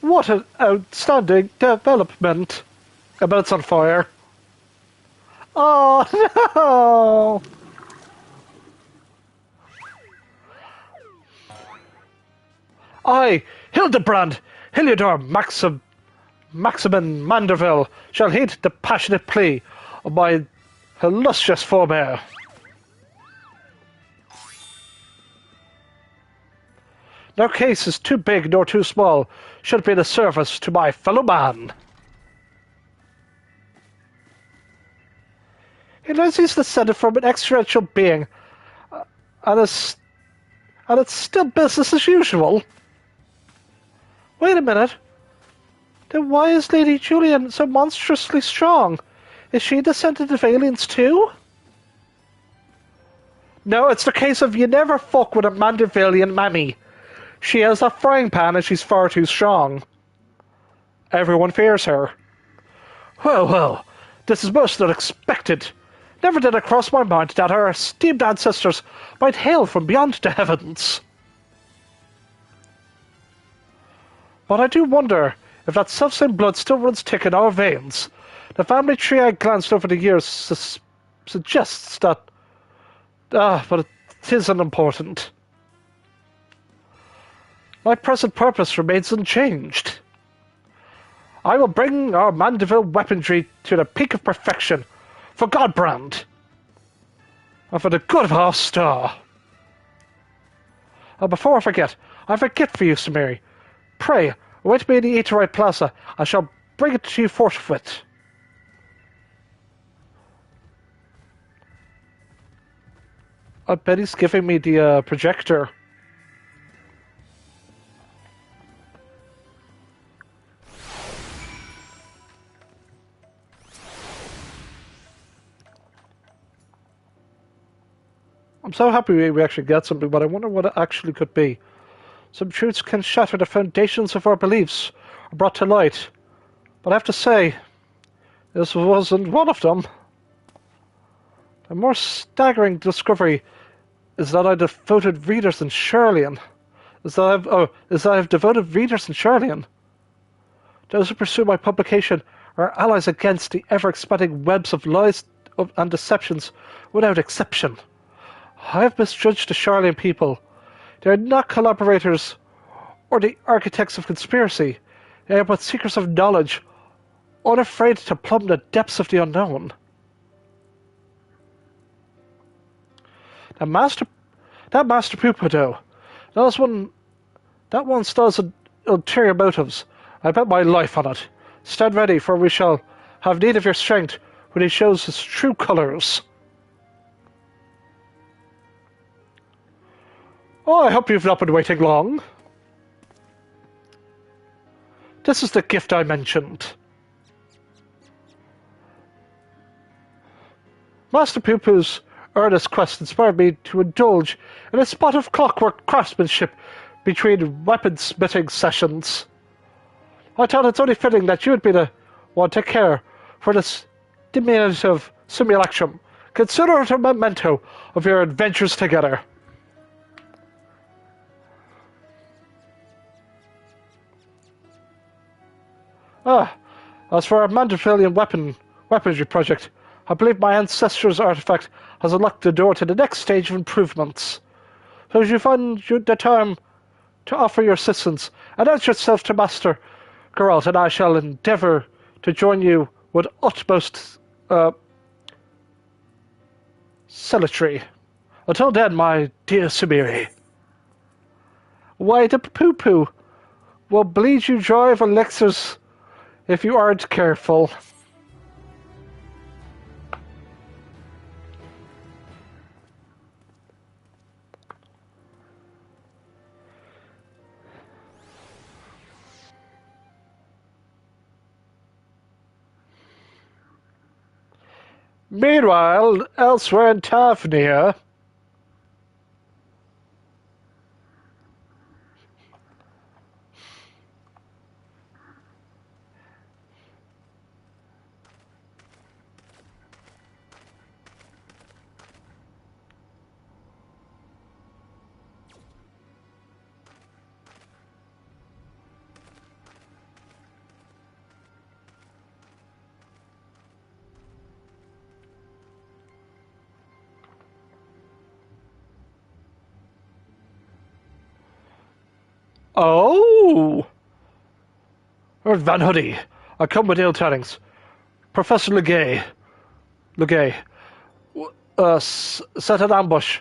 What an outstanding development! A boat's on fire. Oh no! I, Hildebrand, Hilliodor Maximin Manderville shall heed the passionate plea of my illustrious forebear. No case is too big nor too small should be the service to my fellow man. He knows he's descended from an extraterrestrial being, and it's still business as usual. Wait a minute. Then why is Lady Julian so monstrously strong? Is she descended of aliens too? No, it's the case of you never fuck with a Mandervillian mammy. She has a frying pan and she's far too strong. Everyone fears her. Well, this is most unexpected. Never did it cross my mind that our esteemed ancestors might hail from beyond the heavens. But I do wonder if that selfsame blood still runs thick in our veins. The family tree I glanced over the years suggests that... but it is unimportant. My present purpose remains unchanged. I will bring our Manderville weaponry to the peak of perfection, for Godbrand, and for the good of our star. And before I forget, I have a gift for you, Samiri. Pray, await me in the Eaterite Plaza. I shall bring it to you forthwith. I bet he's giving me the projector. I'm so happy we actually get something, but I wonder what it actually could be. Some truths can shatter the foundations of our beliefs, are brought to light. But I have to say, this wasn't one of them. The more staggering discovery is that I devoted readers in Sherlian. Is that I have devoted readers in Sherlian. Those who pursue my publication are allies against the ever-expanding webs of lies and deceptions without exception. I have misjudged the Sherlian people. They are not collaborators or the architects of conspiracy. They are but seekers of knowledge, unafraid to plumb the depths of the unknown. That Master Poopa, though, that one still has ulterior motives. I bet my life on it. Stand ready, for we shall have need of your strength when he shows his true colours. Oh, I hope you've not been waiting long. This is the gift I mentioned. Master Poopa's earnest quest inspired me to indulge in a spot of clockwork craftsmanship between weaponsmithing sessions. I thought it's only fitting that you would be the one to care for this diminutive simulacrum. Consider it a memento of your adventures together. As for our Mandervillian weaponry project, I believe my ancestor's artifact has unlocked the door to the next stage of improvements. So as you find the time to offer your assistance, announce yourself to Master Geralt, and I shall endeavour to join you with utmost celerity. Until then, my dear Samiri, why the poo-poo will bleed you dry of elixirs if you aren't careful. Meanwhile, elsewhere in Tavnia... Oh! Lord Van Hoodie, I come with ill tidings. Professor Legay set an ambush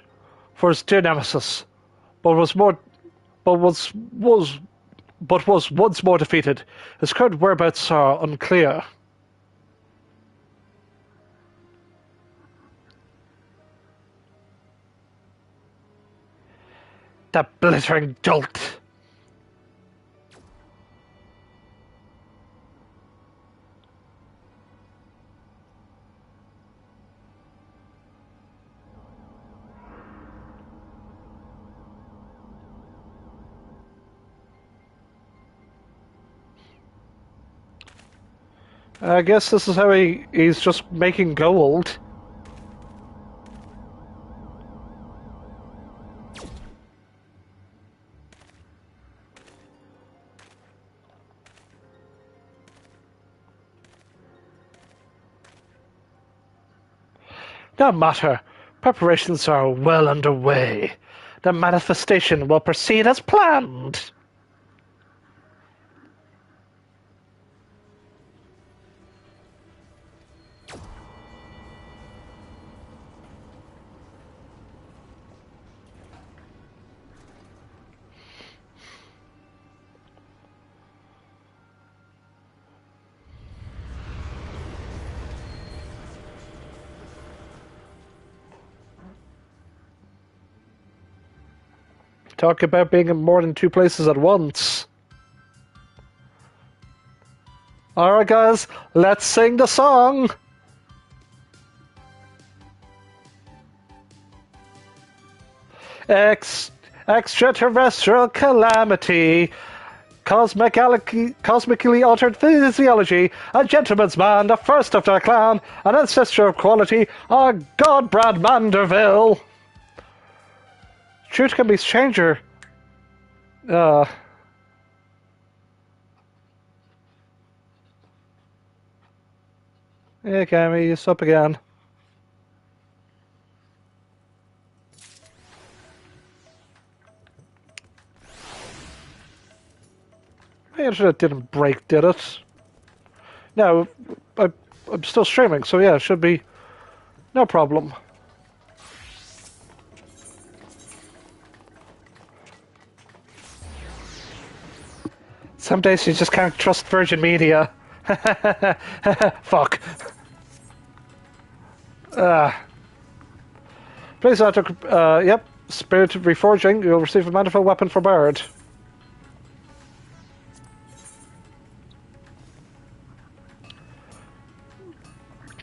for his dear nemesis, but was once more defeated. His current whereabouts are unclear. That blithering dolt! I guess this is how he's just making gold. No matter. Preparations are well underway. The manifestation will proceed as planned. Talk about being in more than two places at once. Alright guys, let's sing the song! Extraterrestrial calamity, cosmically altered physiology, a gentleman's man, the first of their clan, an ancestor of quality, a Godbrand Manderville. Truth can be stranger. Hey, Cammy, it's up again. My internet didn't break, did it? No, I'm still streaming, so yeah, it should be no problem. Some days you just can't trust Virgin Media. Fuck. Please enter, yep, Spirit Reforging. You'll receive a Manderville weapon for Bard.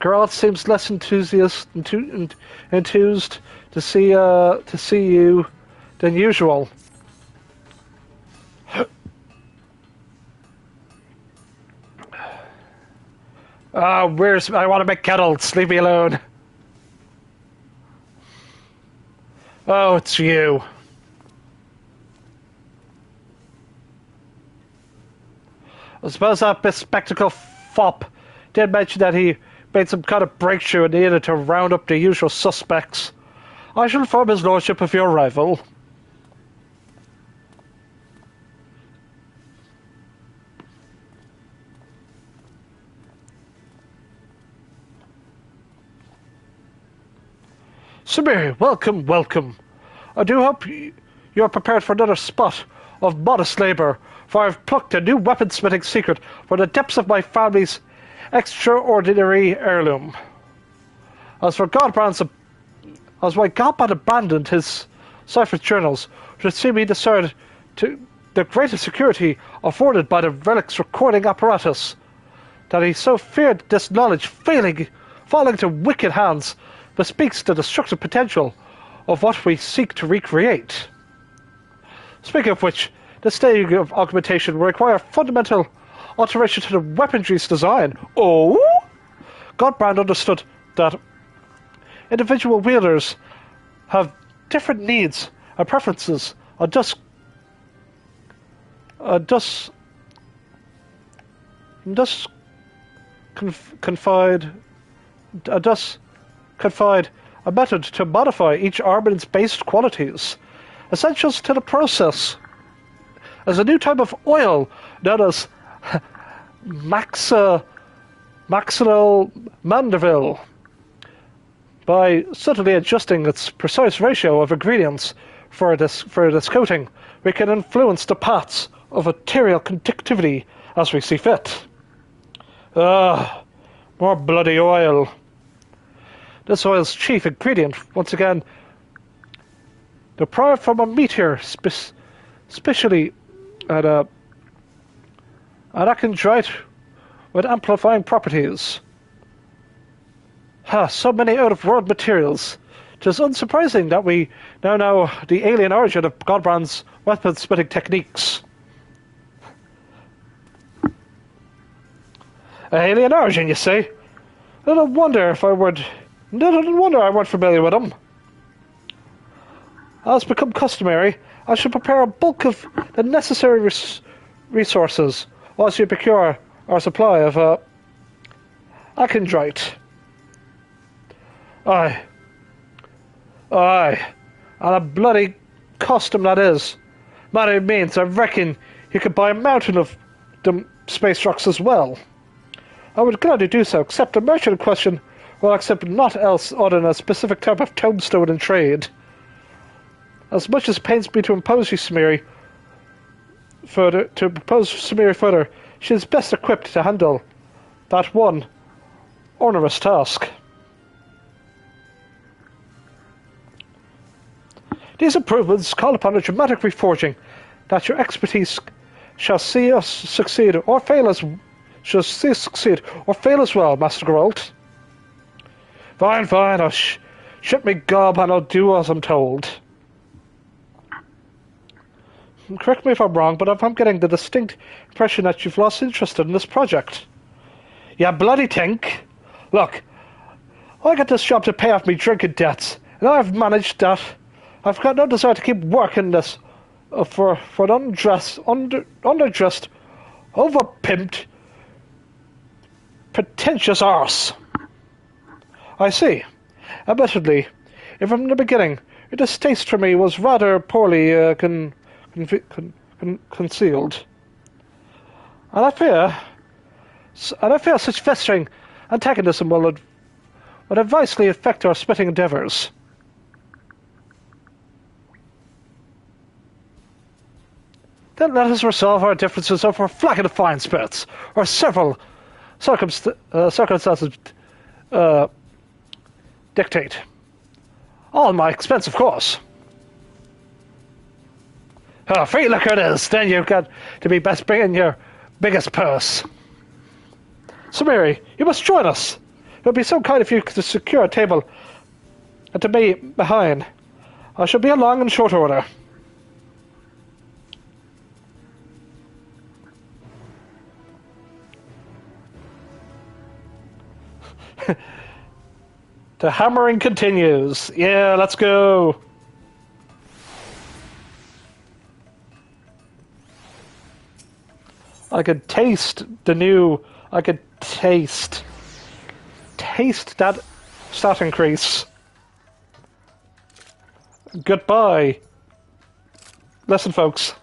Geralt seems less enthused to see you than usual. I want to make kettles. Leave me alone. Oh, it's you. I suppose that bespectacled fop did mention that he made some kind of breakthrough and needed to round up the usual suspects. I shall inform his lordship of your arrival. Samir, welcome, welcome. I do hope you are prepared for another spot of modest labour, for I have plucked a new weaponsmithing secret from the depths of my family's extraordinary heirloom. As why Godbrand abandoned his cipher journals, which would seem he discerned to the greater security afforded by the relic's recording apparatus, that he so feared this knowledge falling into wicked hands bespeaks the destructive potential of what we seek to recreate. Speaking of which, this stage of augmentation will require fundamental alteration to the weaponry's design. Oh! Godbrand understood that individual wielders have different needs and preferences, and thus confide a method to modify each armaments's based qualities, essentials to the process, as a new type of oil known as Maxinal Manderville. By subtly adjusting its precise ratio of ingredients for this coating, we can influence the paths of arterial conductivity as we see fit. More bloody oil. This oil's chief ingredient, once again, derived from a meteor, specially an achondrite with amplifying properties. So many out-of-world materials. It is unsurprising that we now know the alien origin of Hildebrand's weapon-splitting techniques. Alien origin, you say? No wonder I weren't familiar with them. As become customary, I should prepare a bulk of the necessary resources whilst you procure our supply of achondrite. Aye, and a bloody custom that is. Matter means I reckon you could buy a mountain of them space rocks as well. I would gladly do so, except the merchant in question will accept naught else other than a specific type of tombstone in trade. As much as it pains me to impose you, Samiri, further, she is best equipped to handle that one onerous task. These improvements call upon a dramatic reforging that your expertise shall see us succeed or fail as well, Master Geralt. Fine, I'll shut me gob and I'll do as I'm told. Correct me if I'm wrong, but I'm getting the distinct impression that you've lost interest in this project. You bloody think? Look, I got this job to pay off me drinking debts, and I've managed that. I've got no desire to keep working this for an underdressed, overpimped, pretentious arse. I see. Admittedly, if from the beginning your distaste for me was rather poorly concealed, and I fear such festering antagonism would adversely affect our splitting endeavours. Then let us resolve our differences over a flagon of fine spirits, or several circumstances dictate. All at my expense, of course. Free liquor it is. Then you've got to be best bringing your biggest purse. Samiri, you must join us. It would be so kind if you could secure a table to me behind. I shall be along in short order. The hammering continues. Yeah, let's go. I could taste that stat increase. Goodbye. Listen, folks.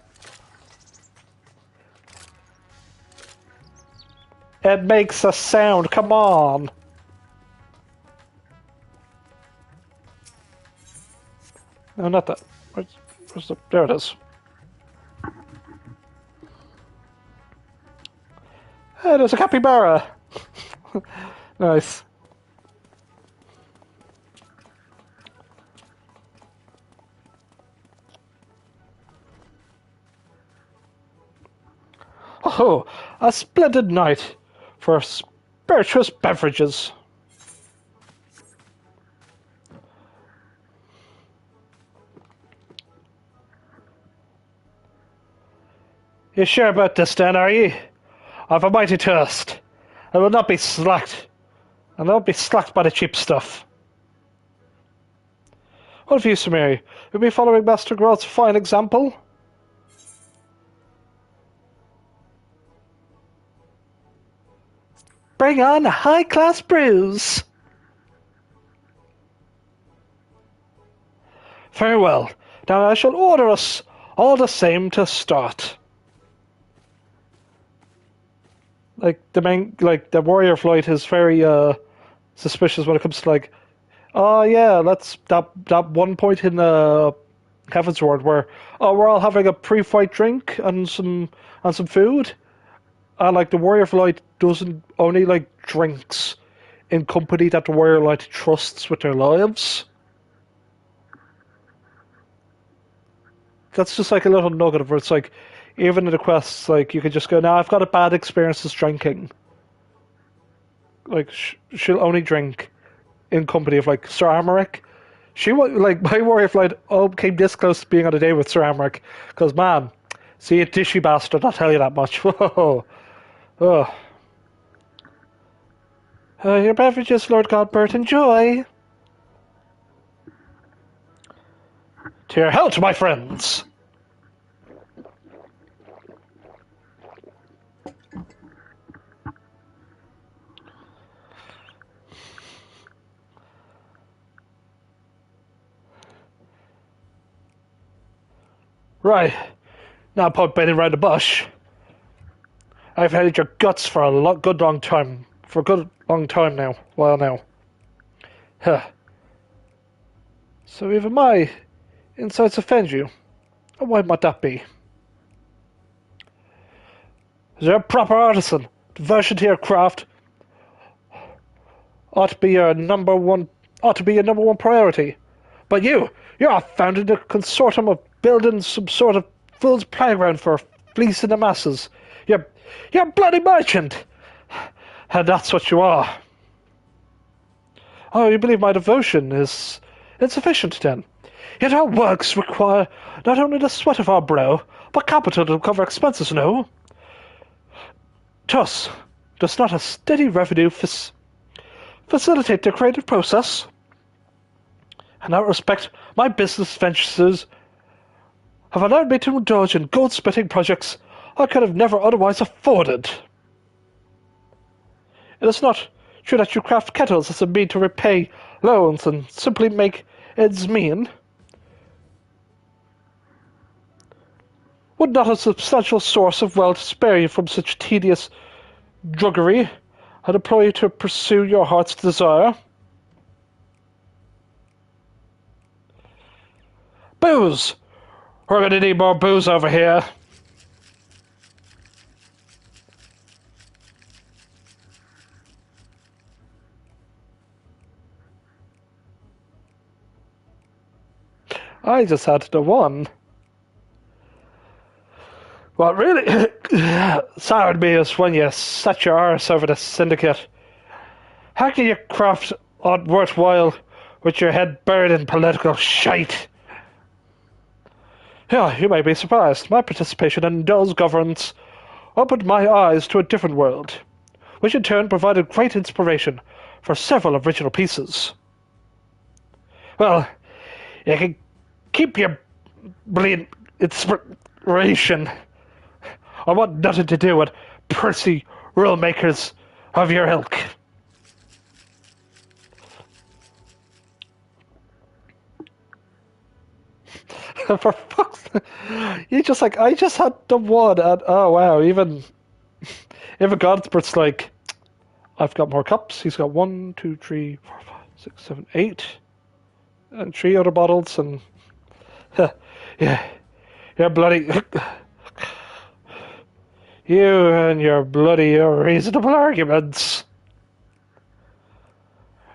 It makes a sound, come on. No, not that. Where's the... There it is. Hey, there's a capybara! Nice. Oh, a splendid night for spirituous beverages. You sure about this, then, are you? I've a mighty thirst. I will not be slacked. I will not be slacked by the cheap stuff. What of you, Samiri? Will you be following Master Geralt's fine example? Bring on high-class brews! Very well. Now I shall order us all the same to start. like the main, like the warrior flight is very suspicious when it comes to like, oh yeah, that's that one point in Heaven's Ward where we're all having a pre-fight drink and some food, and like the warrior flight doesn't only like drinks in company that the warrior flight trusts with their lives. That's just like a little nugget of where it's like, even in the quests, like you could just go, "Now I've got a bad experiences drinking." Like she'll only drink in company of like Sir Amaric. She was like my warrior flight. Came this close to being on a day with Sir Amaric, because man, see a dishy bastard. I'll tell you that much. Whoa, oh. Your beverages, Lord Godbert. Enjoy. To your health, my friends. Right. Now, Pug baiting around the bush. I've hated your guts for a good long time. For a good long time now. Well, now. Huh. So even my insights offend you. And why might that be? As you're a proper artisan, devotion to your craft ought to be your number one priority. But you're founded a consortium of building some sort of fool's playground for fleecing the masses. You're a bloody merchant, and that's what you are. Oh, you believe my devotion is insufficient, then? Yet our works require not only the sweat of our brow, but capital to cover expenses, no? Thus, does not a steady revenue facilitate the creative process? In that respect, my business ventures have allowed me to indulge in gold-spitting projects I could have never otherwise afforded. It is not true that you craft kettles as a mean to repay loans and simply make ends meet. Would not a substantial source of wealth spare you from such tedious drudgery and employ you to pursue your heart's desire? Booze! We're going to need more booze over here. I just had the one. What really soured me is when you set your arse over the syndicate. How can you craft aught worthwhile with your head buried in political shite? Yeah, you may be surprised. My participation in Dell's governance opened my eyes to a different world, which in turn provided great inspiration for several original pieces. Well, you can keep your brilliant inspiration. I want nothing to do with pursy rule makers of your ilk. For fuck's sake, you just like, I just had the one, and oh wow, even Godbert's like, I've got more cups. He's got 1, 2, 3, 4, 5, 6, 7, 8, and 3 other bottles, and yeah, you're bloody. You and your bloody reasonable arguments.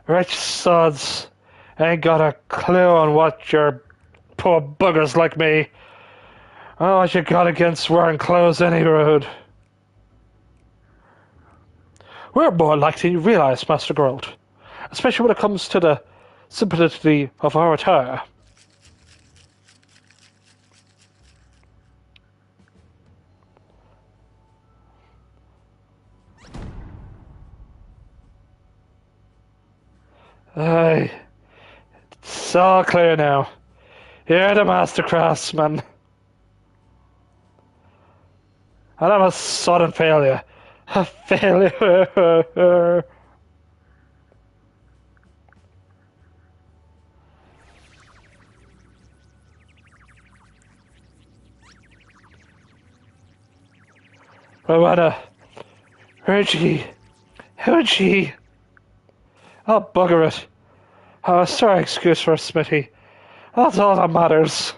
Rich sods ain't got a clue on what your poor buggers like me. Oh, what you got against wearing clothes any road? We're more likely to realize, Master Geralt, especially when it comes to the simplicity of our attire. Aye, it's all clear now. You're the master craftsman. And I'm a sodden failure. A failure. I wanna Reggie. Reggie. Oh, bugger it. Oh, sorry excuse for Smitty. That's all that matters.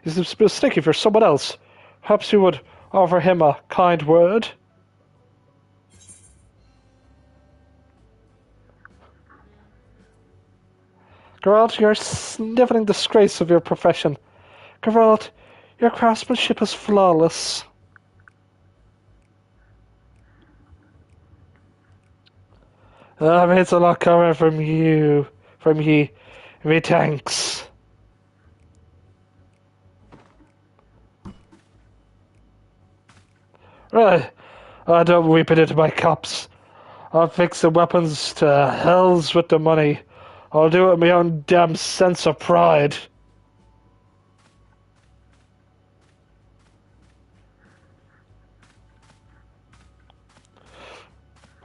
He's mistaken for someone else. Perhaps you would offer him a kind word? Geralt, you're a sniveling disgrace of your profession. Geralt, your craftsmanship is flawless. That means a lot coming from you. From ye. Me thanks. Right. I don't weep it into my cups. I'll fix the weapons to hells with the money. I'll do it with my own damn sense of pride.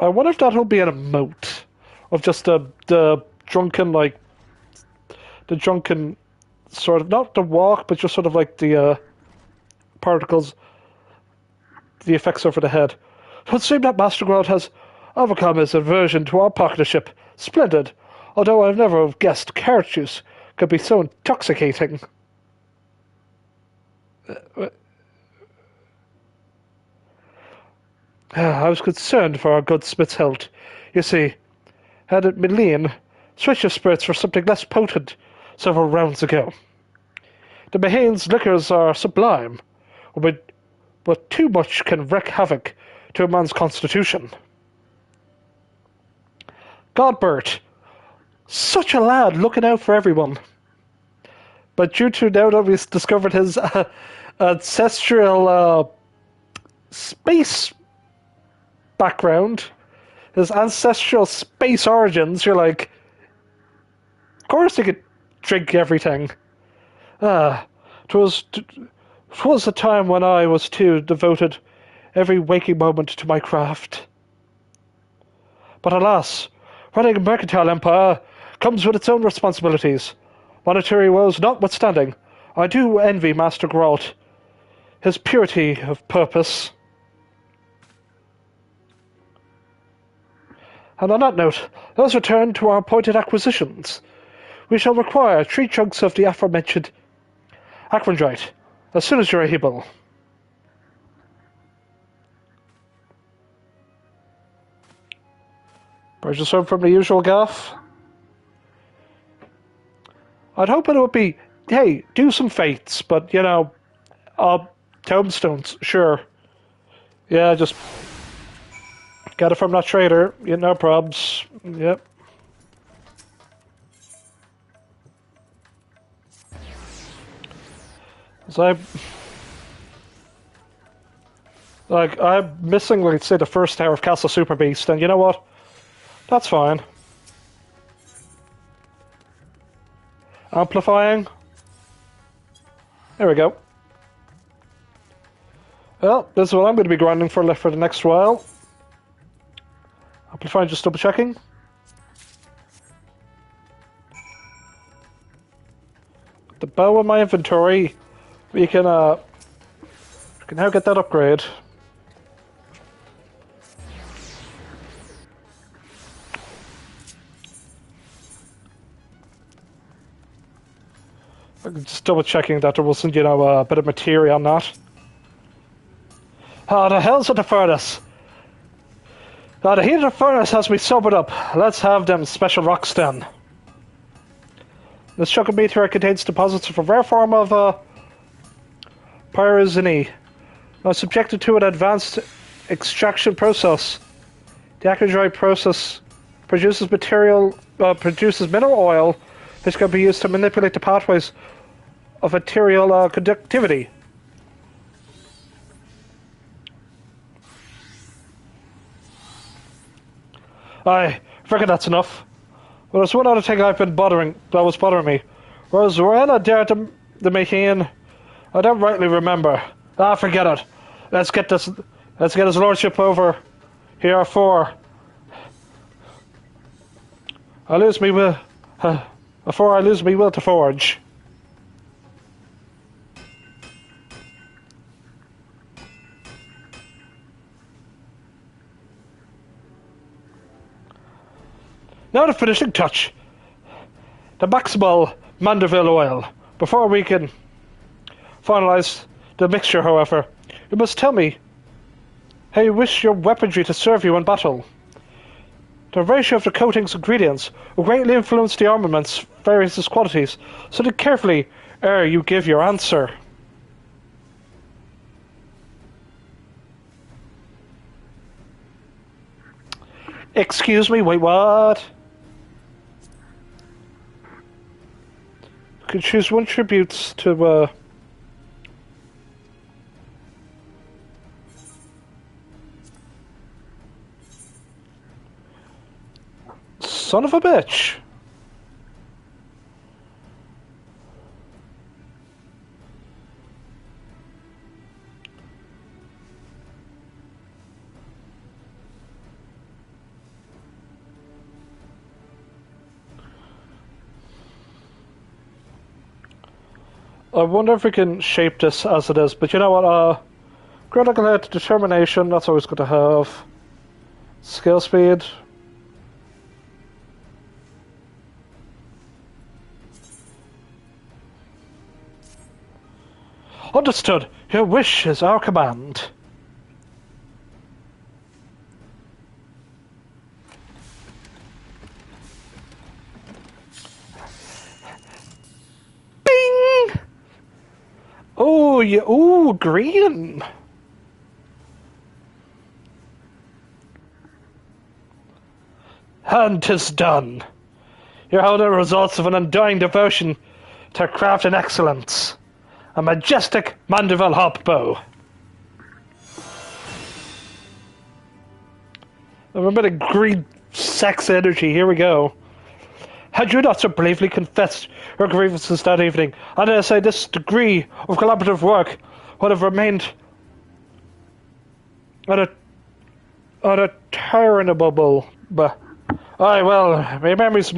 I wonder if that'll be an emote of just the drunken, like, the drunken sort of, not the walk, but just sort of like the particles, the effects over the head. It would seem that Master Grant has overcome his aversion to our partnership. Splendid. Although I've never guessed carrot juice could be so intoxicating. I was concerned for our good Smith's health. You see, had it been lean, switch your spirits for something less potent several rounds ago. The Mahane's liquors are sublime, but too much can wreak havoc to a man's constitution. Godbert, such a lad looking out for everyone. But due to now that we've discovered his ancestral space background, his ancestral space origins, you're like, of course he could drink everything. Twas a time when I was too devoted every waking moment to my craft. But alas, running a mercantile empire comes with its own responsibilities. Monetary woes notwithstanding, I do envy Master Geralt, his purity of purpose. And on that note, let's return to our appointed acquisitions. We shall require 3 chunks of the aforementioned Acrondrite, as soon as you're able. Purchase home from the usual gaff. I'd hope it would be, hey, do some fates, but, you know, tombstones, sure. Yeah, just get it from that trader, you know, probs. Yep. So I'm missing, like, say, the first tower of Castle Super Beast, and you know what? That's fine. Amplifying. There we go. Well, this is what I'm going to be grinding for the next while. Amplifying, just double checking. The bow in my inventory, we can now get that upgrade. Just double checking that there wasn't, you know, a bit of materia on that. Oh, the hell's with the furnace? Oh, the heat of the furnace has me sobered up. Let's have them special rocks then. This chunk of meteorite contains deposits of a rare form of pyroxene. Now subjected to an advanced extraction process. The Acrondrite process produces mineral oil, which can be used to manipulate the pathways of material conductivity. I reckon that's enough. But there's one other thing that was bothering me. Was Rowena there to the Mahane? I don't rightly remember. Forget it. Let's get his lordship over here before I lose me will to forge. Now the finishing touch. The maximal Manderville oil. Before we can finalize the mixture, however, you must tell me how you wish your weaponry to serve you in battle. The ratio of the coating's ingredients will greatly influence the armament's various qualities, so think carefully ere you give your answer. Excuse me, wait, what? You can choose one tribute to, Son of a bitch. I wonder if we can shape this as it is, but you know what, critical hit, determination, that's always good to have. Skill speed. Understood. Your wish is our command. Bing! Oh, yeah. Ooh, green. And 'tis done. You hold the results of an undying devotion to craft and excellence. A majestic Manderville hop bow. A bit of green sex energy. Here we go. Had you not so bravely confessed your grievances that evening, I dare say this degree of collaborative work would have remained unattornable. But aye, well, my memory's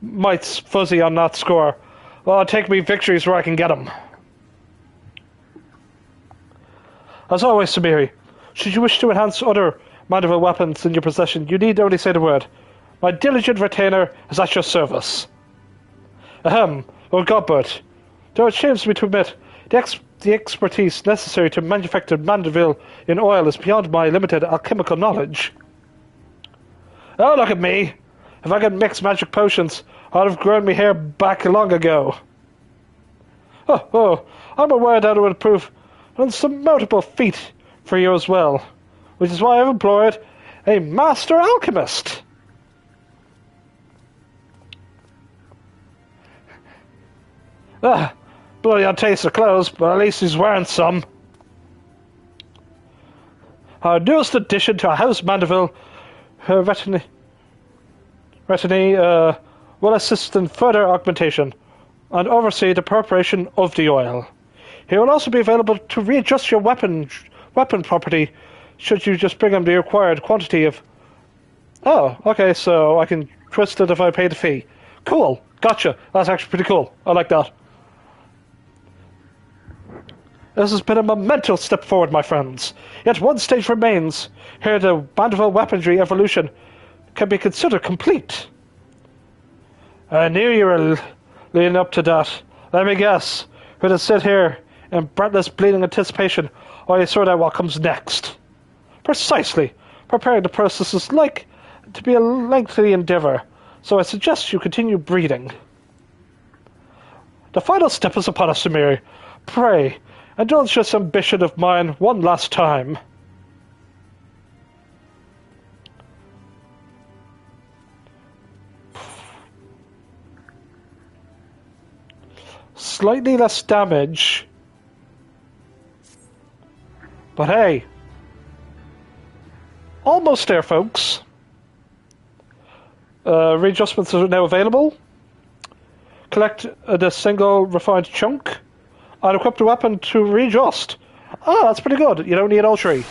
might's fuzzy on that score. Well, take me victories where I can get them. As always, Samiri, should you wish to enhance other Manderville weapons in your possession, you need only say the word. My diligent retainer is at your service. Ahem, Lord Godbert. Though it shames me to admit, the expertise necessary to manufacture Manderville in oil is beyond my limited alchemical knowledge. Oh, look at me! If I could mix magic potions, I'd have grown me hair back long ago. Oh, I'm aware that it would prove an insurmountable feat for you as well, which is why I've employed a master alchemist. Bloody on taste of clothes, but at least he's wearing some. Our newest addition to our house, Manderville, her retinue will assist in further augmentation and oversee the preparation of the oil. He will also be available to readjust your weapon property should you just bring him the required quantity of... Oh, okay, so I can twist it if I pay the fee. Cool, gotcha. That's actually pretty cool. I like that. This has been a momentous step forward, my friends. Yet one stage remains. Here the Manderville weaponry evolution can be considered complete. I knew you were leading up to that. Let me guess. Who'd have sit here in breathless, bleeding anticipation while you sort out what comes next? Precisely. Preparing the process is like to be a lengthy endeavour, so I suggest you continue breeding. The final step is upon us, Samiri. Pray, indulge this ambition of mine one last time. Slightly less damage. But hey. Almost there, folks. Readjustments are now available. Collect the single refined chunk and equip the weapon to readjust. Ah, that's pretty good. You don't need all three.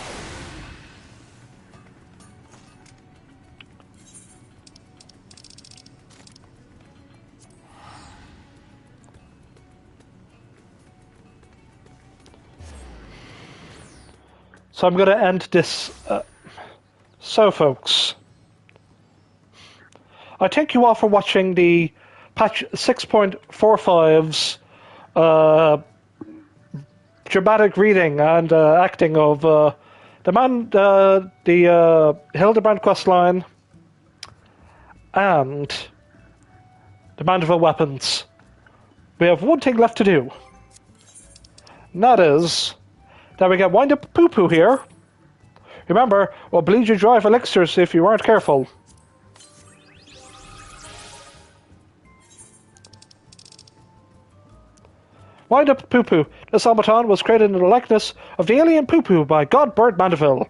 So I'm going to end this. So, folks, I thank you all for watching the patch 6.45's dramatic reading and acting of the Hildebrand questline and the Manderville weapons. We have one thing left to do. And that is that we get wind up poo-poo here. Remember, we'll bleed you dry of elixirs if you aren't careful. Wind up poo-poo. This automaton was created in the likeness of the alien poo-poo by God Bird Manderville,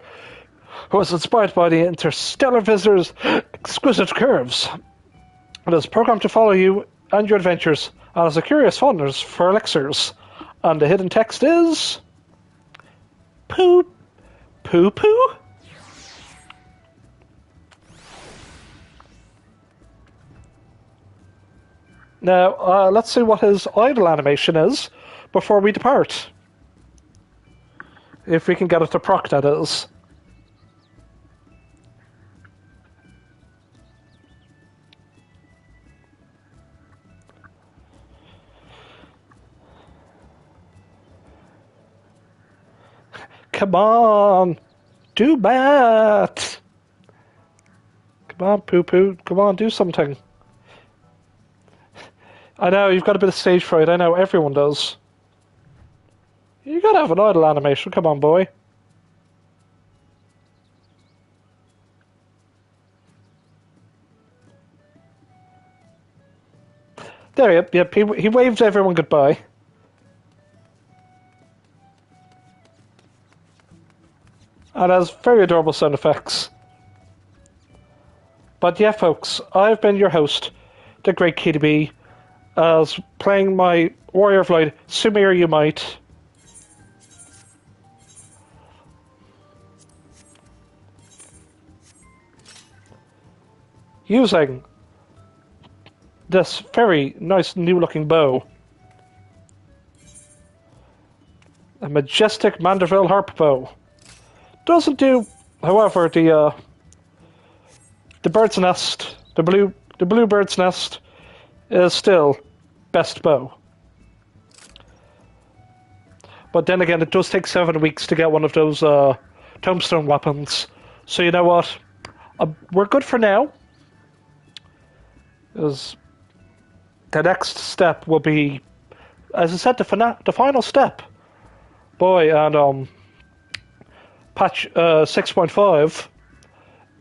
who was inspired by the interstellar visitor's exquisite curves. It is programmed to follow you and your adventures, and has a curious fondness for elixirs. And the hidden text is... Poo-poo? Now, let's see what his idle animation is before we depart. If we can get it to proc, that is. Come on! Do that! Come on, poo-poo. Come on, do something. I know, you've got a bit of stage fright. I know, everyone does. You gotta have an idle animation. Come on, boy. There, yep, he waved everyone goodbye. And has very adorable sound effects. But yeah, folks, I've been your host, the great KDB, as playing my Warrior of Light, Sumir You Might. Using this very nice new-looking bow. A majestic Manderville harp bow. Doesn't do, however, the bird's nest, the blue bird's nest, is still best bow. But then again, it does take 7 weeks to get one of those tombstone weapons. So you know what? We're good for now. Because the next step will be, as I said, the final step. Boy, and patch 6.5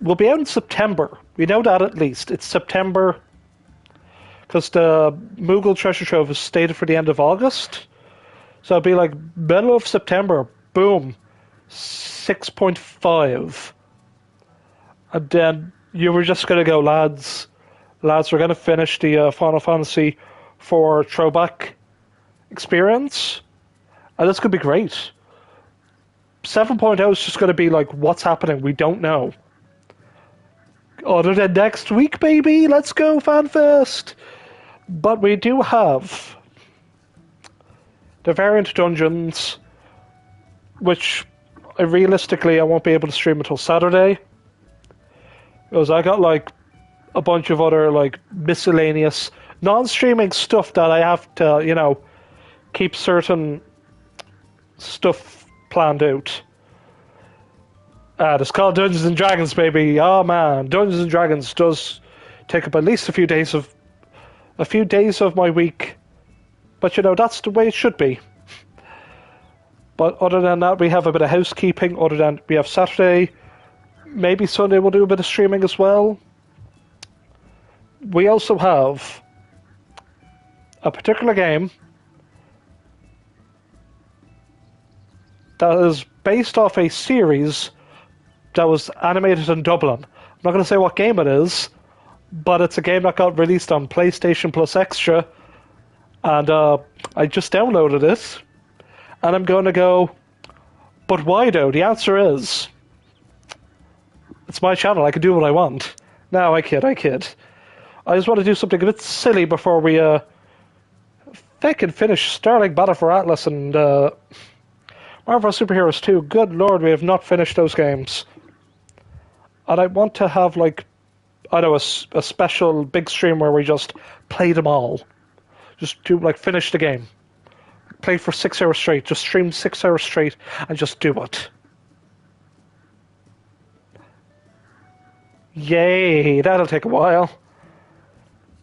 will be out in September. We know that at least. It's September. Because the Moogle Treasure Trove is stated for the end of August. So it'll be like middle of September. Boom. 6.5. And then you were just going to go, lads, we're going to finish the Final Fantasy IV throwback experience. And this could be great. 7.0 is just going to be like, what's happening? We don't know. Other than next week, baby. Let's go, FanFest. But we do have the variant dungeons, which realistically I won't be able to stream until Saturday. Because I got like a bunch of other like miscellaneous non-streaming stuff that I have to, you know, keep certain stuff planned out. It's called Dungeons and Dragons, baby. Oh man, Dungeons and Dragons does take up at least a few days of my week, but you know, that's the way it should be. But other than that, we have a bit of housekeeping. Other than we have Saturday, maybe Sunday we'll do a bit of streaming as well. We also have a particular game that is based off a series that was animated in Dublin. I'm not going to say what game it is, but it's a game that got released on PlayStation Plus Extra, and I just downloaded it, and I'm going to go, but why though? The answer is, it's my channel, I can do what I want. No, I kid. I just want to do something a bit silly before we fucking finish Starling Battle for Atlas and Marvel Superheroes 2. Good lord, we have not finished those games. And I want to have like I know, a special big stream where we just play them all. Just do, like, finish the game. Play for 6 hours straight. Just stream 6 hours straight and just do it. Yay, that'll take a while.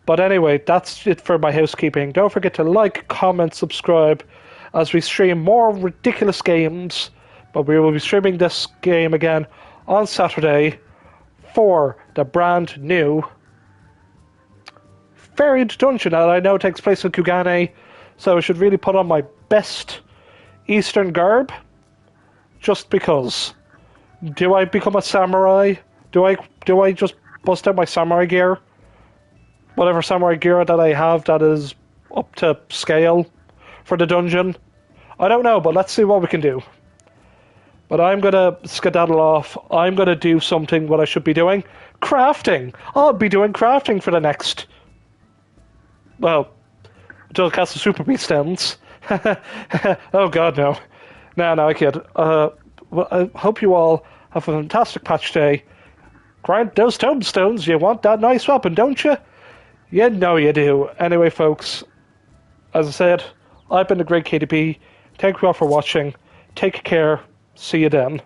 But anyway, that's it for my housekeeping. Don't forget to like, comment, subscribe as we stream more ridiculous games. But we will be streaming this game again on Saturday for the brand new Varied Dungeon that I know takes place in Kugane. So I should really put on my best Eastern garb. Just because. Do I become a samurai? Do I just bust out my samurai gear? Whatever samurai gear that I have that is up to scale for the dungeon? I don't know, but let's see what we can do. But I'm gonna skedaddle off. I'm gonna do something what I should be doing. Crafting! I'll be doing crafting for the next... Well, until Castle Super Beast ends. Oh god, no. No, I kid. Well, I hope you all have a fantastic patch day. Grind those tombstones. You want that nice weapon, don't you? You know you do. Anyway, folks, as I said, I've been the Great KDB. Thank you all for watching. Take care. See you then.